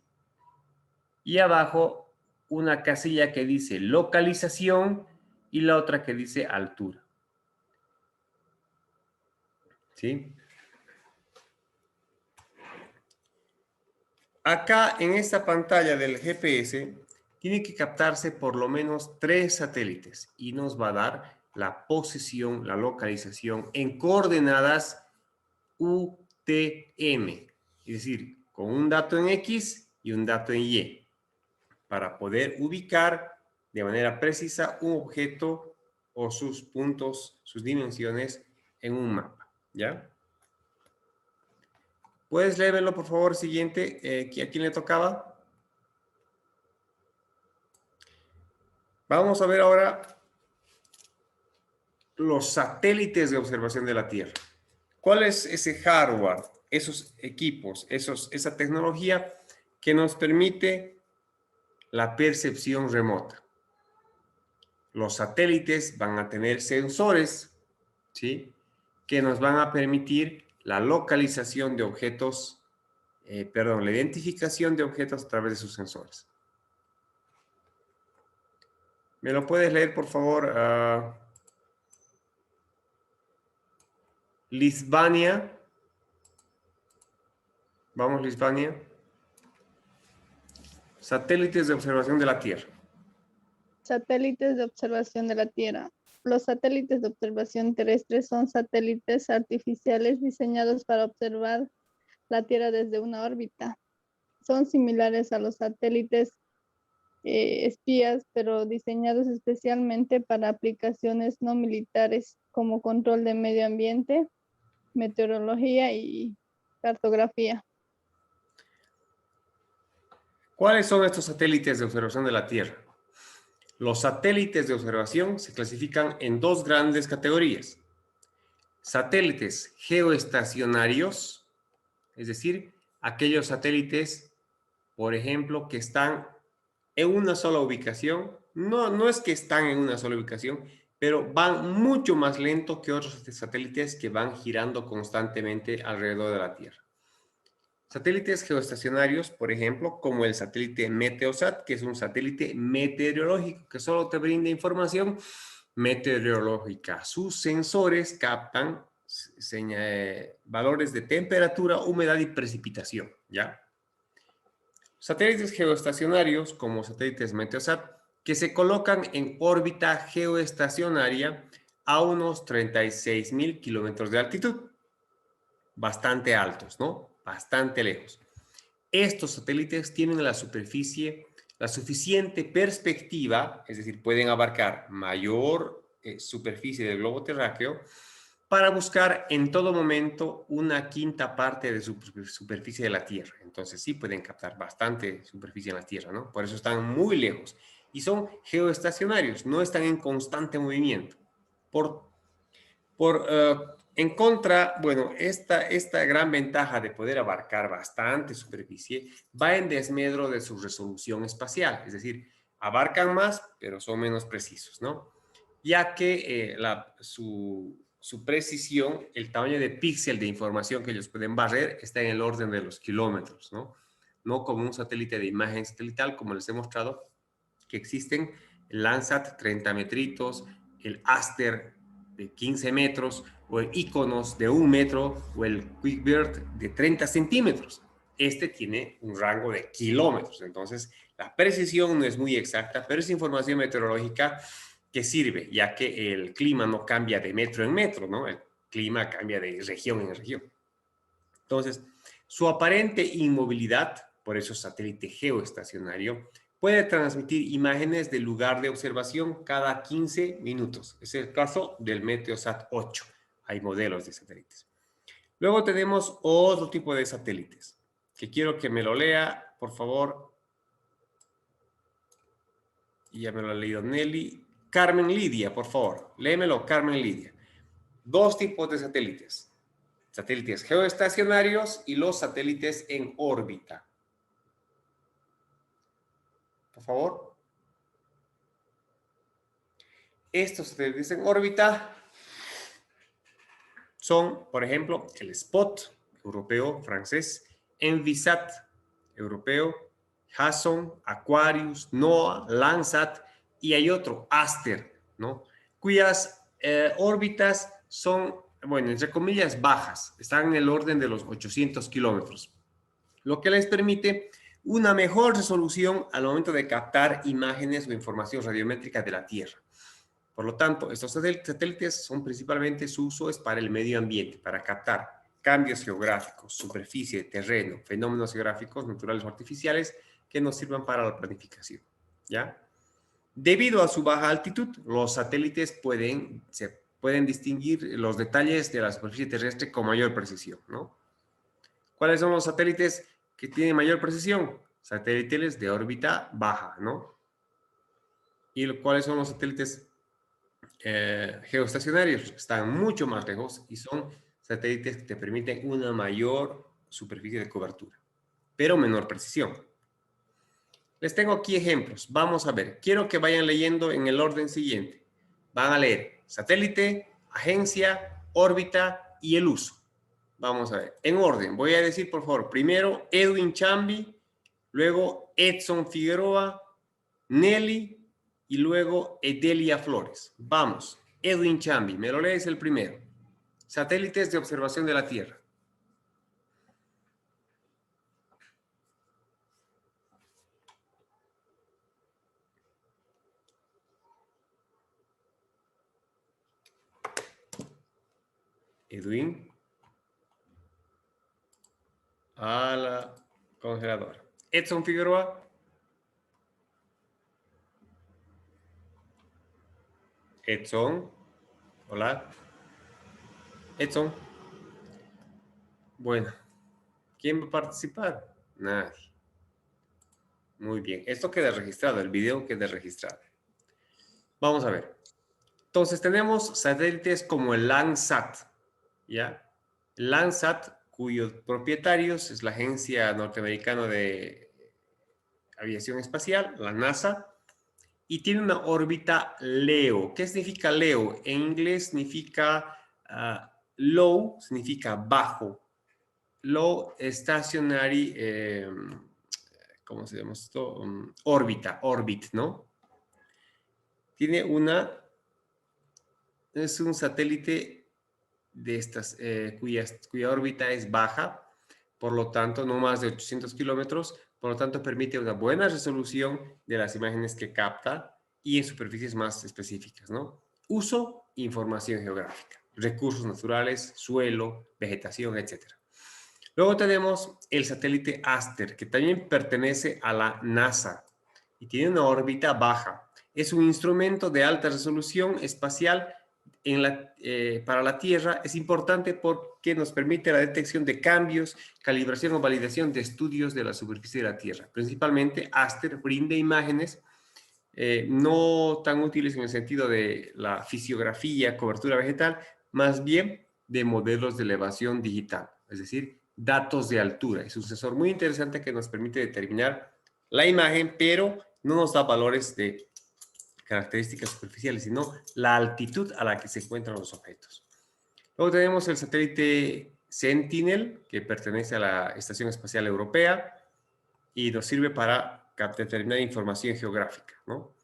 Y abajo una casilla que dice localización y la otra que dice altura. ¿Sí? Acá en esta pantalla del GPS tiene que captarse por lo menos 3 satélites y nos va a dar la posición, la localización en coordenadas UTM, es decir, con un dato en X y un dato en Y, para poder ubicar de manera precisa un objeto o sus puntos, sus dimensiones en un mapa, ¿ya? ¿Puedes leerlo, por favor, siguiente? ¿A quién le tocaba? Vamos a ver ahora los satélites de observación de la Tierra. ¿Cuál es ese hardware, esos equipos, esa tecnología que nos permite la percepción remota? Los satélites van a tener sensores, ¿sí?, que nos van a permitir la localización de objetos, la identificación de objetos a través de sus sensores. ¿Me lo puedes leer, por favor? Lisbania. Vamos, Lisbania. Satélites de observación de la Tierra. Satélites de observación de la Tierra. Los satélites de observación terrestre son satélites artificiales diseñados para observar la Tierra desde una órbita. Son similares a los satélites espías, pero diseñados especialmente para aplicaciones no militares como control de medio ambiente, meteorología y cartografía. ¿Cuáles son estos satélites de observación de la Tierra? Los satélites de observación se clasifican en 2 grandes categorías. Satélites geoestacionarios, es decir, aquellos satélites, por ejemplo, que están en una sola ubicación. No es que están en una sola ubicación, pero van mucho más lento que otros satélites que van girando constantemente alrededor de la Tierra. Satélites geoestacionarios, por ejemplo, como el satélite Meteosat, que es un satélite meteorológico que solo te brinda información meteorológica. Sus sensores captan valores de temperatura, humedad y precipitación, ¿ya? Satélites geoestacionarios, como satélites Meteosat, que se colocan en órbita geoestacionaria a unos 36,000 kilómetros de altitud. Bastante altos, ¿no? Bastante lejos. Estos satélites tienen la suficiente perspectiva, es decir, pueden abarcar mayor superficie del globo terráqueo para buscar en todo momento una quinta parte de su superficie de la Tierra. Entonces sí pueden captar bastante superficie en la Tierra, ¿no? Por eso están muy lejos. Y son geoestacionarios, no están en constante movimiento. En contra, bueno, esta gran ventaja de poder abarcar bastante superficie va en desmedro de su resolución espacial, es decir, abarcan más, pero son menos precisos, ¿no? Ya que su precisión, el tamaño de píxel de información que ellos pueden barrer está en el orden de los kilómetros, ¿no? No como un satélite de imagen satelital, como les he mostrado, que existen el Landsat 30 metritos, el Aster de 15 metros, o el Iconos de 1 metro, o el QuickBird de 30 centímetros. Este tiene un rango de kilómetros, entonces la precisión no es muy exacta, pero es información meteorológica que sirve, ya que el clima no cambia de metro en metro, ¿no? El clima cambia de región en región. Entonces, su aparente inmovilidad, por eso satélite geoestacionario, puede transmitir imágenes del lugar de observación cada 15 minutos. Es el caso del Meteosat 8. Hay modelos de satélites. Luego tenemos otro tipo de satélites, que quiero que me lo lea, por favor. Ya me lo ha leído Nelly. Carmen Lidia, por favor. Léemelo, Carmen Lidia. 2 tipos de satélites. Satélites geoestacionarios y los satélites en órbita. Por favor. Estos satélites en órbita son, por ejemplo, el SPOT, europeo, francés, Envisat, europeo, Hudson, Aquarius, NOAA, Landsat y hay otro, Aster, ¿no? Cuyas órbitas son, bueno, entre comillas, bajas, están en el orden de los 800 kilómetros, lo que les permite una mejor resolución al momento de captar imágenes o información radiométrica de la Tierra. Por lo tanto, estos satélites son principalmente su uso es para el medio ambiente, para captar cambios geográficos, superficie, terreno, fenómenos geográficos, naturales o artificiales que nos sirvan para la planificación, ¿ya? Debido a su baja altitud, los satélites se pueden distinguir los detalles de la superficie terrestre con mayor precisión, ¿no? ¿Cuáles son los satélites que tienen mayor precisión? Satélites de órbita baja, ¿no? ¿Y cuáles son los satélites geoestacionarios? Están mucho más lejos y son satélites que te permiten una mayor superficie de cobertura, pero menor precisión. Les tengo aquí ejemplos. Vamos a ver. Quiero que vayan leyendo en el orden siguiente. Van a leer satélite, agencia, órbita y el uso. Vamos a ver. En orden. Voy a decir, por favor, primero Edwin Chambi, luego Edson Figueroa, Nelly y luego Edelia Flores. Vamos. Edwin Chambi, me lo lees el primero. Satélites de observación de la Tierra. Edwin. A la congeladora. Edson Figueroa. Edson. Hola. Edson. Bueno. ¿Quién va a participar? Nadie. Muy bien. Esto queda registrado. El video queda registrado. Vamos a ver. Entonces tenemos satélites como el Landsat. ¿Ya? El Landsat, cuyos propietarios es la Agencia Norteamericana de Aviación Espacial, la NASA, y tiene una órbita LEO. ¿Qué significa LEO? En inglés significa low, significa bajo. Low Stationary, ¿cómo se llama esto? Orbit, ¿no? Tiene es un satélite de estas, cuya órbita es baja, por lo tanto, no más de 800 kilómetros, por lo tanto, permite una buena resolución de las imágenes que capta y en superficies más específicas, ¿no? Uso, información geográfica, recursos naturales, suelo, vegetación, etc. Luego tenemos el satélite Aster, que también pertenece a la NASA y tiene una órbita baja. Es un instrumento de alta resolución espacial para la Tierra. Es importante porque nos permite la detección de cambios, calibración o validación de estudios de la superficie de la Tierra. Principalmente, Aster brinda imágenes no tan útiles en el sentido de la fisiografía, cobertura vegetal, más bien de modelos de elevación digital, es decir, datos de altura. Es un sensor muy interesante que nos permite determinar la imagen, pero no nos da valores de características superficiales, sino la altitud a la que se encuentran los objetos. Luego tenemos el satélite Sentinel, que pertenece a la Estación Espacial Europea y nos sirve para determinar información geográfica, ¿no?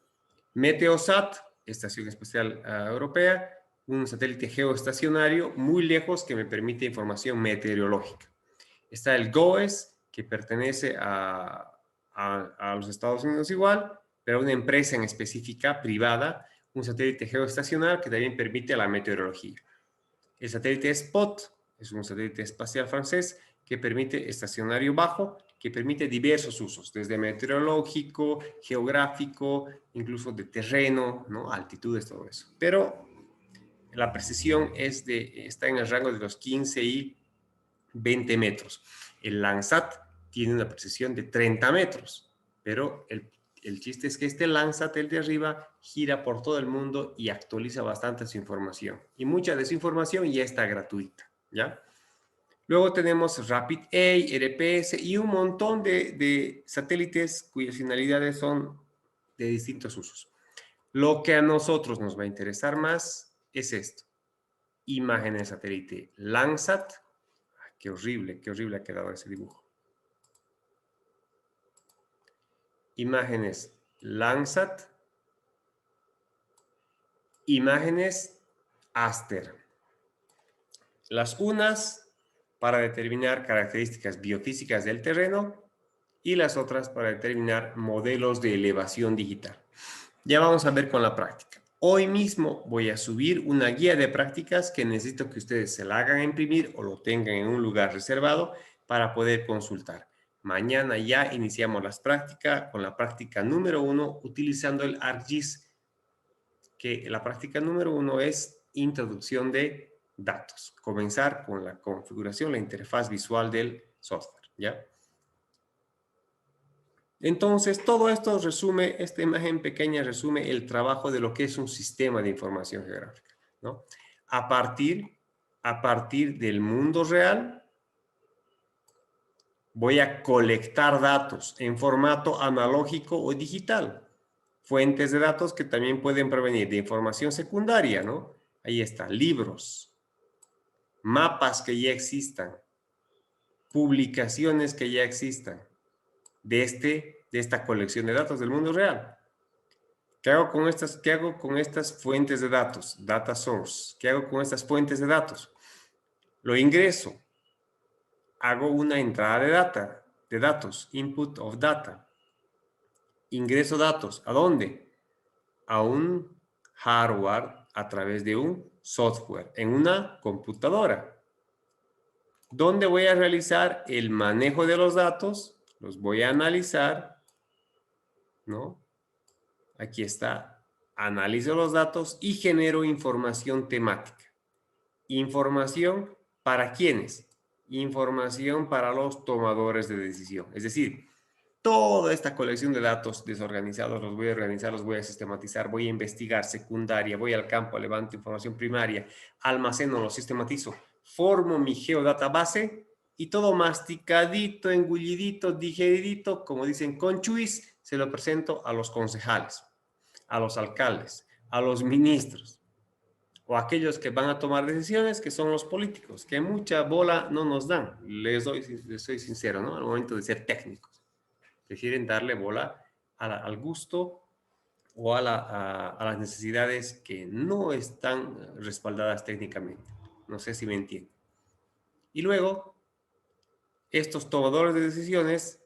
Meteosat, Estación Espacial Europea, un satélite geoestacionario muy lejos que me permite información meteorológica. Está el GOES, que pertenece a los Estados Unidos igual, pero una empresa en específica, privada, un satélite geoestacionario que también permite la meteorología. El satélite SPOT es un satélite espacial francés que permite estacionario bajo, que permite diversos usos, desde meteorológico, geográfico, incluso de terreno, ¿no? Altitudes, todo eso. Pero la precisión está en el rango de los 15 y 20 metros. El Landsat tiene una precisión de 30 metros, pero el chiste es que este Landsat, el de arriba, gira por todo el mundo y actualiza bastante su información. Y mucha de su información ya está gratuita, ¿ya? Luego tenemos RapidA, RPS y un montón de satélites cuyas finalidades son de distintos usos. Lo que a nosotros nos va a interesar más es esto. Imagen de satélite Landsat. Qué horrible ha quedado ese dibujo. imágenes Landsat, imágenes Aster. Las unas para determinar características biofísicas del terreno y las otras para determinar modelos de elevación digital. Ya vamos a ver con la práctica. Hoy mismo voy a subir una guía de prácticas que necesito que ustedes se la hagan imprimir o lo tengan en un lugar reservado para poder consultar. Mañana ya iniciamos las prácticas con la práctica número 1 utilizando el ArcGIS, que la práctica número 1 es introducción de datos. Comenzar con la configuración, la interfaz visual del software, ¿ya? Entonces, todo esto resume, esta imagen pequeña resume el trabajo de lo que es un sistema de información geográfica, ¿no? A partir del mundo real, voy a colectar datos en formato analógico o digital. Fuentes de datos que también pueden provenir de información secundaria, ¿no? Ahí está, libros, mapas que ya existan, publicaciones que ya existan de esta colección de datos del mundo real. ¿Qué hago con estas fuentes de datos? Data source. ¿Qué hago con estas fuentes de datos? Lo ingreso. Hago una entrada de datos, input of data. Ingreso datos. ¿A dónde? A un hardware a través de un software en una computadora. ¿Dónde voy a realizar el manejo de los datos? Los voy a analizar, ¿no? Aquí está. Analizo los datos y genero información temática. ¿Información para quiénes? Información para los tomadores de decisión. Es decir, toda esta colección de datos desorganizados los voy a organizar, los voy a sistematizar, voy a investigar secundaria, voy al campo, levanto información primaria, almaceno, lo sistematizo, formo mi geodatabase y todo masticadito, engullidito, digeridito, como dicen conchuis, se lo presento a los concejales, a los alcaldes, a los ministros o a aquellos que van a tomar decisiones, que son los políticos, que mucha bola no nos dan. Les soy sincero, ¿no? Al momento de ser técnicos. Prefieren darle bola al gusto o a las necesidades que no están respaldadas técnicamente. No sé si me entienden. Y luego, estos tomadores de decisiones,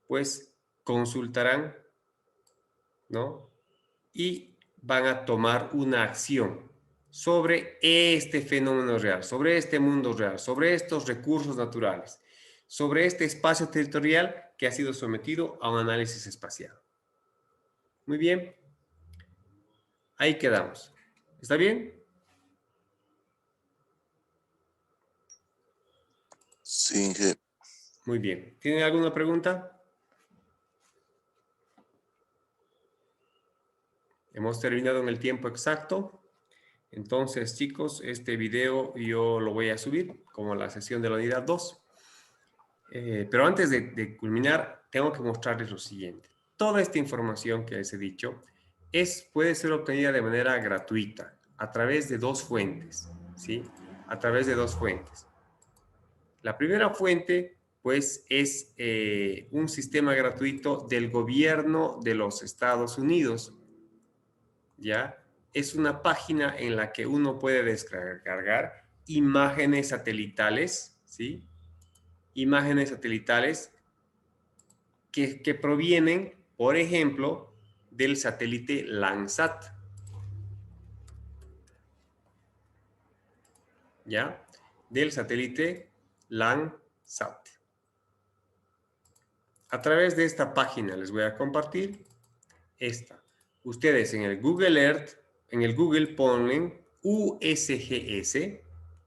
pues, consultarán, ¿no? Y van a tomar una acción sobre este fenómeno real, sobre este mundo real, sobre estos recursos naturales, sobre este espacio territorial que ha sido sometido a un análisis espacial. Muy bien. Ahí quedamos. ¿Está bien? Sí. Muy bien. ¿Tienen alguna pregunta? Hemos terminado en el tiempo exacto. Entonces, chicos, este video yo lo voy a subir como la sesión de la unidad 2. Pero antes de culminar, tengo que mostrarles lo siguiente. Toda esta información que les he dicho puede ser obtenida de manera gratuita a través de dos fuentes, ¿sí? A través de dos fuentes. La primera fuente, pues, es un sistema gratuito del gobierno de los Estados Unidos, ¿ya? Es una página en la que uno puede descargar imágenes satelitales, ¿sí? Imágenes satelitales que provienen, por ejemplo, del satélite Landsat. ¿Ya? Del satélite Landsat. A través de esta página les voy a compartir esta. Ustedes en el Google Earth, en el Google ponen USGS,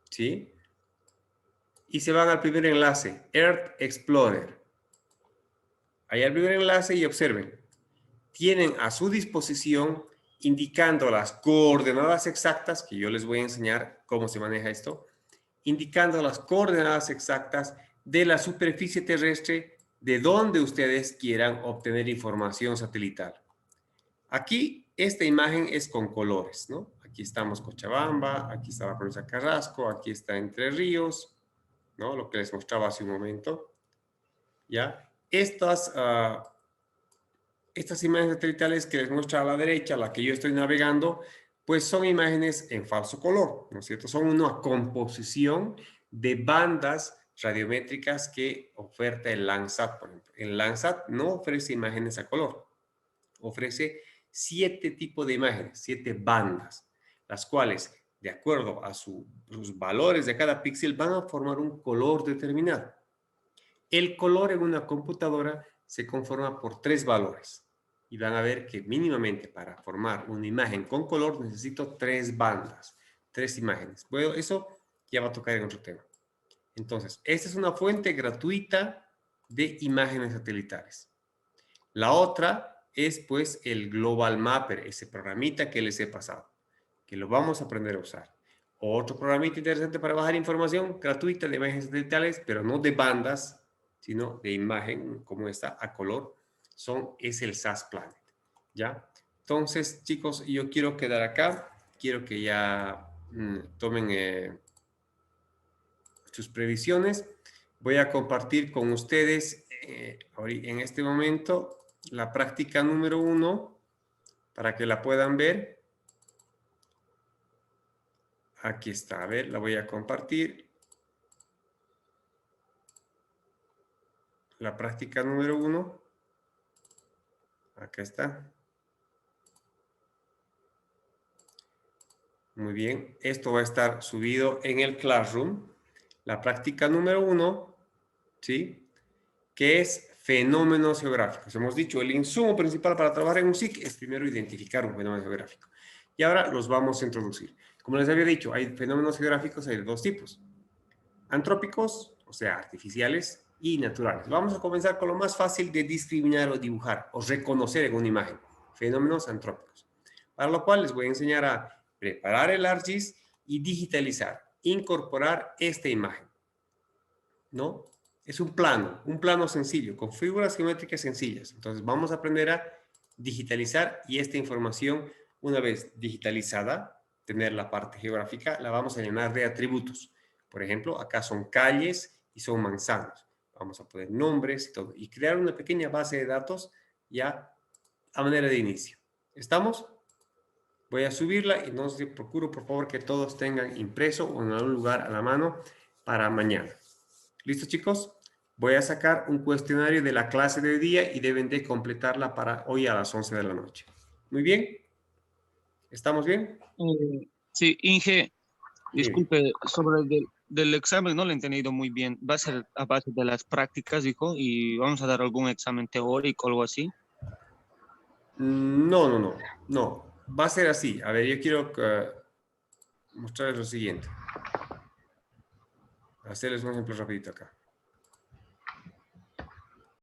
¿sí? Y se van al primer enlace, Earth Explorer. Ahí al primer enlace y observen. Tienen a su disposición, indicando las coordenadas exactas, que yo les voy a enseñar cómo se maneja esto, indicando las coordenadas exactas de la superficie terrestre de donde ustedes quieran obtener información satelital. Aquí, esta imagen es con colores, ¿no? Aquí estamos Cochabamba, aquí está la provincia de Carrasco, aquí está Entre Ríos, ¿no? Lo que les mostraba hace un momento, ¿ya? Estas estas imágenes satelitales que les muestra a la derecha, la que yo estoy navegando, pues son imágenes en falso color, ¿no es cierto? Son una composición de bandas radiométricas que oferta el Landsat, por ejemplo. El Landsat no ofrece imágenes a color, ofrece 7 tipos de imágenes, 7 bandas, las cuales, de acuerdo a los valores de cada píxel, van a formar un color determinado. El color en una computadora se conforma por 3 valores. Y van a ver que mínimamente para formar una imagen con color necesito 3 bandas, 3 imágenes. Bueno, eso ya va a tocar en otro tema. Entonces, esta es una fuente gratuita de imágenes satelitales. La otra es pues el Global Mapper, ese programita que les he pasado, que lo vamos a aprender a usar. Otro programita interesante para bajar información gratuita de imágenes satelitales, pero no de bandas, sino de imagen como esta a color, es el SAS Planet. ¿Ya? Entonces, chicos, yo quiero quedar acá. Quiero que ya tomen sus previsiones. Voy a compartir con ustedes en este momento la práctica número 1 para que la puedan ver. Aquí está, a ver, la voy a compartir. La práctica número 1. Acá está. Muy bien, esto va a estar subido en el Classroom. La práctica número 1, ¿sí? Que es fenómenos geográficos. Hemos dicho, el insumo principal para trabajar en un SIC es primero identificar un fenómeno geográfico. Y ahora los vamos a introducir. Como les había dicho, hay fenómenos geográficos, hay de 2 tipos. Antrópicos, o sea, artificiales, y naturales. Vamos a comenzar con lo más fácil de discriminar o dibujar o reconocer en una imagen. Fenómenos antrópicos. Para lo cual les voy a enseñar a preparar el ArcGIS y digitalizar, incorporar esta imagen. ¿No? Es un plano sencillo, con figuras geométricas sencillas. Entonces vamos a aprender a digitalizar y esta información, una vez digitalizada, tener la parte geográfica, la vamos a llenar de atributos. Por ejemplo, acá son calles y son manzanas. Vamos a poner nombres y todo. Y crear una pequeña base de datos ya a manera de inicio. ¿Estamos? Voy a subirla y entonces procuro por favor que todos tengan impreso o en algún lugar a la mano para mañana. ¿Listo, chicos? Voy a sacar un cuestionario de la clase de día y deben de completarla para hoy a las 11 de la noche. Muy bien. ¿Estamos bien? Sí, Inge, Dime. disculpe, sobre del examen no lo he entendido muy bien. ¿Va a ser a base de las prácticas, dijo? ¿Y vamos a dar algún examen teórico o algo así? No. Va a ser así. A ver, yo quiero mostrarles lo siguiente. Hacerles un ejemplo rapidito acá.